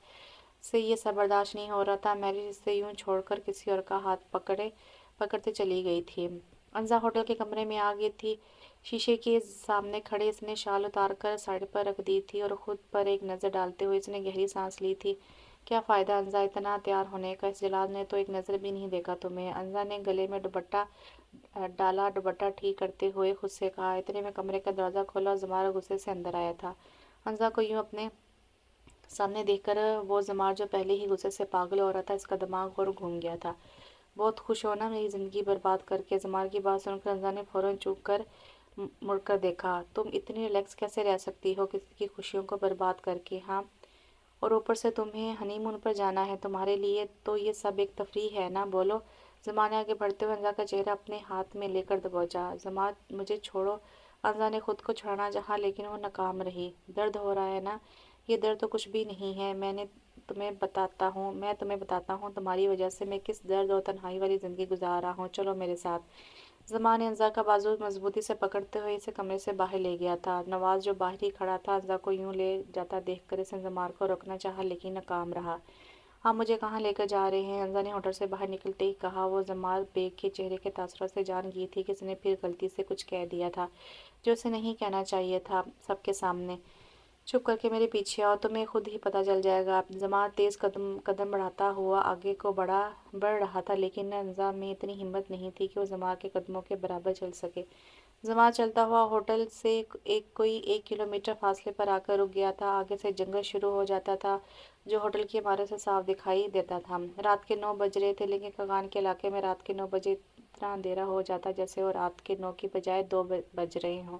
से ये सब बर्दाश्त नहीं हो रहा था। मैरिज इसे यूं छोड़कर किसी और का हाथ पकड़ते चली गई थी। अंजा होटल के कमरे में आ गई थी। शीशे के सामने खड़े इसने शाल उतारकर साइड पर रख दी थी और खुद पर एक नज़र डालते हुए इसने गहरी सांस ली थी। क्या फ़ायदा अंजा, इतना तैयार होने का? इस जलाल ने तो एक नज़र भी नहीं देखा तुम्हें। अंजा ने गले में दुपट्टा डाला, दुपट्टा ठीक करते हुए खुद से कहा। इतने में कमरे का दरवाज़ा खोला और ज़मार गुस्से से अंदर आया था। अंजा को यूं अपने सामने देखकर वो ज़मार, जो पहले ही गुस्से से पागल हो रहा था, इसका दिमाग और घूम गया था। बहुत खुश हो ना मेरी ज़िंदगी बर्बाद करके? ज़मार की बात सुनकर अंजा ने फ़ौरन चुप कर मुड़कर देखा। तुम इतनी रिलैक्स कैसे रह सकती हो किसी की खुशियों को बर्बाद करके? हाँ, और ऊपर से तुम्हें हनीमून पर जाना है। तुम्हारे लिए तो ये सब एक तफरीह है ना? बोलो। ज़मार ने आगे बढ़ते हुए अंजा का चेहरा अपने हाथ में लेकर दबोचा। ज़मार, मुझे छोड़ो। अंजा ने खुद को छुड़ाना चाहा, लेकिन वो नाकाम रही। दर्द हो रहा है ना? ये दर्द तो कुछ भी नहीं है। मैं तुम्हें बताता हूँ तुम्हारी वजह से मैं किस दर्द और तन्हाई वाली ज़िंदगी गुजार रहा हूँ। चलो मेरे साथ। ज़मान ने अंजा का बाजू मजबूती से पकड़ते हुए इसे कमरे से बाहर ले गया था। नवाज, जो बाहर ही खड़ा था, अंजा को यूं ले जाता देखकर इसने ज़मार को रोकना चाहा, लेकिन नाकाम रहा। आप मुझे कहाँ लेकर जा रहे हैं? अंजा ने होटल से बाहर निकलते ही कहा। वो ज़मार बेग के चेहरे के तासुरात से जान गई थी कि इसने फिर गलती से कुछ कह दिया था जो उसे नहीं कहना चाहिए था सबके सामने। चुप करके मेरे पीछे आओ, तुम्हें खुद ही पता चल जाएगा। ज़मार तेज़ कदम कदम बढ़ाता हुआ आगे को बढ़ रहा था, लेकिन अंजा में इतनी हिम्मत नहीं थी कि वो ज़मार के कदमों के बराबर चल सके। ज़मार चलता हुआ होटल से कोई 1 किलोमीटर फासले पर आकर रुक गया था। आगे से जंगल शुरू हो जाता था, जो होटल की इमारत से साफ दिखाई देता था। रात के 9 बज रहे थे, लेकिन कगान के इलाके में रात के 9 बजे इतना अंधेरा हो जाता जैसे वो रात के 9 की बजाय 2 बज रहे हों।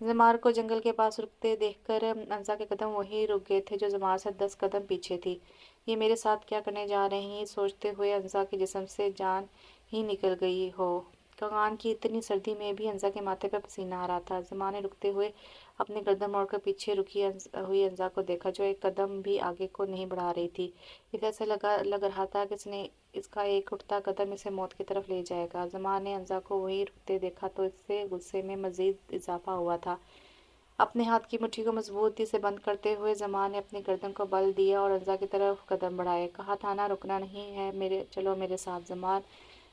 ज़मार को जंगल के पास रुकते देखकर अंसा के कदम वहीं रुक गए थे, जो ज़मार से 10 कदम पीछे थी। ये मेरे साथ क्या करने जा रहे हैं? ये सोचते हुए अंसा के जिस्म से जान ही निकल गई हो। कगान की इतनी सर्दी में भी अंसा के माथे पर पसीना आ रहा था। ज़मार ने रुकते हुए अपनी गर्दन मोड़कर पीछे रुकी हुई अंसा को देखा, जो एक कदम भी आगे को नहीं बढ़ा रही थी। इसे ऐसा लग रहा था कि इसका एक उठता कदम इसे मौत की तरफ ले जाएगा। ज़मार ने अंसा को वहीं रुकते देखा तो इससे गुस्से में मज़ीद इजाफा हुआ था। اپنے ہاتھ کی مٹھی کو مضبوطی سے بند کرتے ہوئے زمان نے اپنی گردن کو بل دیا اور حمزہ کی طرف قدم بڑھائے۔ کہا تھا نا رکنا نہیں ہے، چلو میرے ساتھ۔ زمان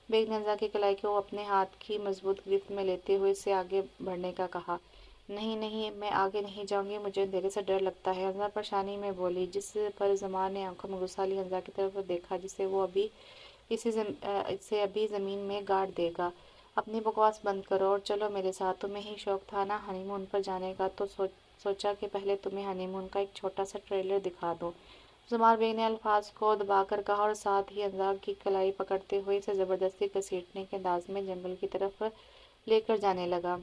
بیگ نے حمزہ کی کلائی کو اپنے ہاتھ کی مضبوط گرفت میں لیتے ہوئے اسے آگے بڑھنے کا کہا۔ نہیں نہیں، میں آگے نہیں جاؤں گی، مجھے اندھیرے سے ڈر لگتا ہے، حمزہ پریشانی میں بولی، جس پر زمان نے آنکھوں میں غصہ لی حمزہ کی طرف دیکھا جسے وہ اسے ابھی زمین میں گاڑ دے گا۔ اپنی بکواس بند کرو اور چلو میرے ساتھ۔ تمہیں ہی شوق تھا نا ہنی مون پر جانے کا، تو سوچا کہ پہلے تمہیں ہنی مون کا ایک چھوٹا سا ٹریلر دکھا دوں۔ زمار بیگ نے الفاظ کو دبا کر کہا اور ساتھ ہی حمزہ کی کلائی پکڑتے ہوئے اسے زبردستی گھسیٹنے کے انداز میں جنگل کی طرف لے کر جانے لگا۔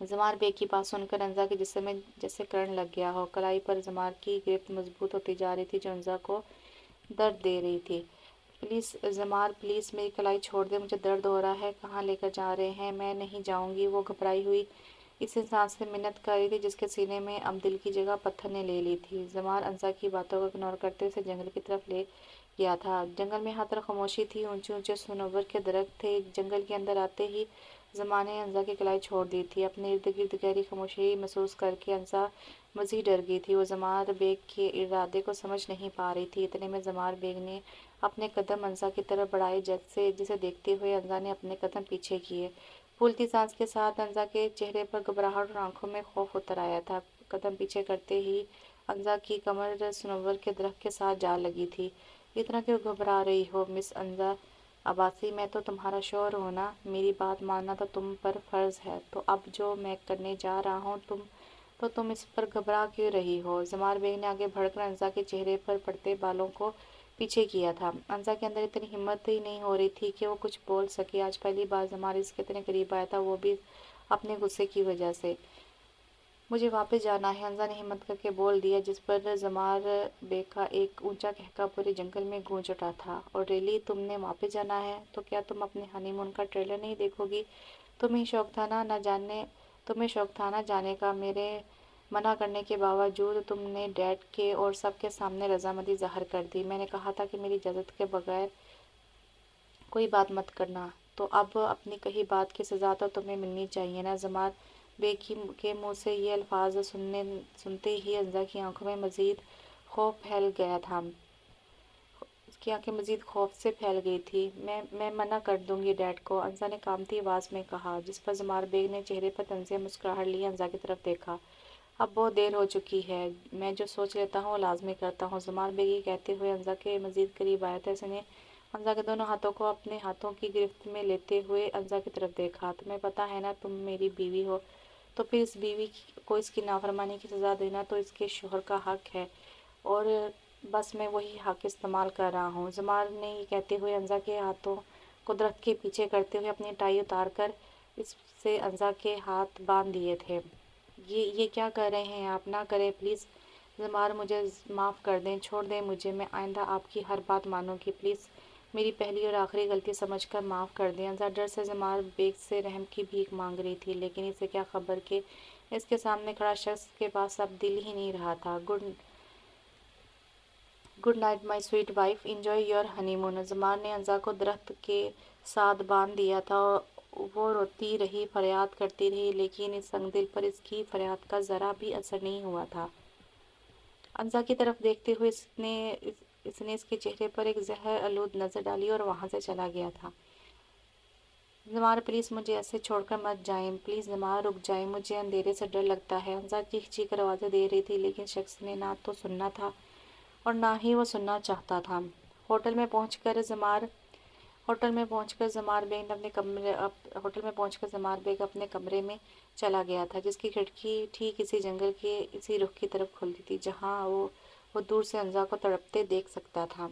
زمار بیگ کی بات سن کر حمزہ کے جسم میں جیسے کرنٹ لگ گیا ہو۔ کلائی پر زمار کی گرفت مضبوط ہوتی جا رہی تھی جو حمزہ کو درد دے رہی تھی۔ پلیز زمار، پلیز میری کلائی چھوڑ دے، مجھے درد ہو رہا ہے۔ کہاں لے کر جا رہے ہیں؟ میں نہیں جاؤں گی۔ وہ گھبرائی ہوئی اس انسان سے منت کر رہی تھی جس کے سینے میں اب دل کی جگہ پتھر نے لے لی تھی۔ زمار حمزہ کی باتوں کو اگنور کرتے اسے جنگل کی طرف لے گیا تھا۔ جنگل میں ہر طرف خاموشی تھی، اونچے اونچے صنوبر کے درخت تھے۔ جنگل کے اندر آتے ہی زمان نے حمزہ کی کلائی چھوڑ دی تھی۔ اپنے ارد گرد گہری خاموشی محسوس کر کے حمزہ مزید ڈر گئی تھی۔ وہ زمار بیگ کے ارادے کو سمجھ نہیں پا رہی تھی۔ اتنے میں زمار بیگ نے اپنے قدم حمزہ کی طرف بڑھائے جسے دیکھتے ہوئے حمزہ نے اپنے قدم پیچھے کیے۔ پھولتی سانس کے ساتھ حمزہ کے چہرے پر گھبراہٹ اور آنکھوں میں خوف اتر آیا تھا۔ قدم پیچھے کرتے ہی حمزہ کی کمر صنوبر کے درخت کے ساتھ جا لگی تھی۔ اتنا کیوں گھبرا رہی ہو مس حمزہ عباسی؟ میں تو تمہارا شوہر ہوں نا، میری بات ماننا تو تم پر فرض ہے۔ تو اب جو میں کرنے جا رہا ہوں تم اس پر گھبرا کیوں رہی ہو؟ زمار بیگ نے آگے بڑھ کر حمزہ کے چہرے پر پڑتے بالوں کو پیچھے کیا تھا۔ حمزہ کے اندر اتنی ہمت ہی نہیں ہو رہی تھی کہ وہ کچھ بول سکے۔ آج پہلی بار زمار اس کے اتنے قریب آیا تھا، وہ بھی اپنے غصے کی وجہ سے۔ مجھے واپس جانا ہے، حمزہ نے ہمت کر کے بول دیا، جس پر زمار بیگ کا ایک اونچا قہقہ پورے جنگل میں گونج اٹھا تھا۔ اور ریلی تم نے واپس جانا ہے؟ تو کیا تم اپنے ہنی مون کا ٹریلر نہیں دیکھو گی؟ تمہیں شوق تھا نا جانے کا، میرے منع کرنے کے باوجود تم نے ڈیڈ کے اور سب کے سامنے رضامندی ظاہر کر دی۔ میں نے کہا تھا کہ میری اجازت کے بغیر کوئی بات مت کرنا، تو اب اپنی کہی بات کی سزا تو تمہیں ملنی چاہیے نا۔ زمار بیگ کے منہ سے یہ الفاظ سنتے ہی حمزہ کی آنکھوں میں مزید خوف پھیل گیا تھا۔ اس کی آنکھیں مزید خوف سے پھیل گئی تھی۔ میں منع کر دوں گی ڈیڈ کو، حمزہ نے کانپتی آواز میں کہا، جس پر زمار بیگ نے چہرے پر طنزیہ مسکراہٹ لیے حمزہ کی طرف دیکھا۔ اب بہت دیر ہو چکی ہے، میں جو سوچ لیتا ہوں وہ لازمی کرتا ہوں۔ زمار بیگ یہ کہتے ہوئے حمزہ کے مزید قریب آیا تھا۔ اس نے حمزہ کے دونوں ہاتھوں کو اپنے ہاتھوں کی گرفت میں لیتے ہوئے حمزہ کی طرف دیکھا۔ تمہیں پتہ ہے نا تم میری بیوی ہو، تو پھر اس بیوی کو اس کی نافرمانی کی سزا دینا تو اس کے شوہر کا حق ہے، اور بس میں وہی حق استعمال کر رہا ہوں۔ زمار نے یہ کہتے ہوئے حمزہ کے ہاتھوں کو درخت کے پیچھے کرتے ہوئے اپنی ٹائی اتار کر اس سے حمزہ کے ہاتھ باندھ دیے تھے۔ یہ کیا کر رہے ہیں آپ؟ نہ کریں پلیز زمار، مجھے معاف کر دیں، چھوڑ دیں مجھے، میں آئندہ آپ کی ہر بات مانوں گی، پلیز میری پہلی اور آخری غلطی سمجھ کر معاف کر دیں۔ حمزہ ڈر سے زمار بیگ سے رحم کی بھیک مانگ رہی تھی، لیکن اسے کیا خبر کہ اس کے سامنے کھڑا شخص کے پاس اب دل ہی نہیں رہا تھا۔ Good night my sweet wife, enjoy your honeymoon. Zamar نے حمزہ کو درخت کے ساتھ باندھ دیا تھا۔ وہ روتی رہی، فریاد کرتی رہی، لیکن اس سنگ دل پر اس کی فریاد کا ذرا بھی اثر نہیں ہوا تھا۔ حمزہ کی طرف دیکھتے ہوئے اس نے اس کے چہرے پر ایک زہر آلود نظر ڈالی اور وہاں سے چلا گیا تھا۔ زمار پلیز مجھے ایسے چھوڑ کر مت جائیں، پلیز زمار رک جائیں، مجھے اندھیرے سے ڈر لگتا ہے۔ حمزہ چیخ چیخ کر آوازیں دے رہی تھی، لیکن شخص نے نہ تو سننا تھا اور نہ ہی وہ سننا چاہتا تھا۔ ہوٹل میں پہنچ کر زمار بیگ اپنے کمرے میں چلا گیا تھا، جس کی کھڑکی ٹھیک اسی جنگل کے اسی رخ کی طرف کھلتی تھی جہاں وہ دور سے حمزہ کو تڑپتے دیکھ سکتا تھا۔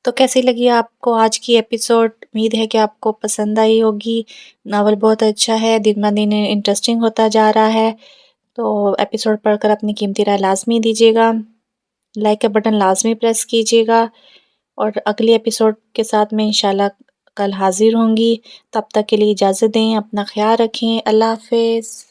تو کیسی لگی آپ کو آج کی ایپیسوڈ؟ امید ہے کہ آپ کو پسند آئی ہوگی۔ ناول بہت اچھا ہے، دن بہ دن انٹرسٹنگ ہوتا جا رہا ہے۔ تو ایپیسوڈ پڑھ کر اپنی قیمتی رائے لازمی دیجیے گا، لائک کا بٹن لازمی پریس کیجیے گا، اور اگلی ایپیسوڈ کے ساتھ میں انشاءاللہ کل حاضر ہوں گی۔ تب تک کے لیے اجازت دیں، اپنا خیال رکھیں، اللہ حافظ۔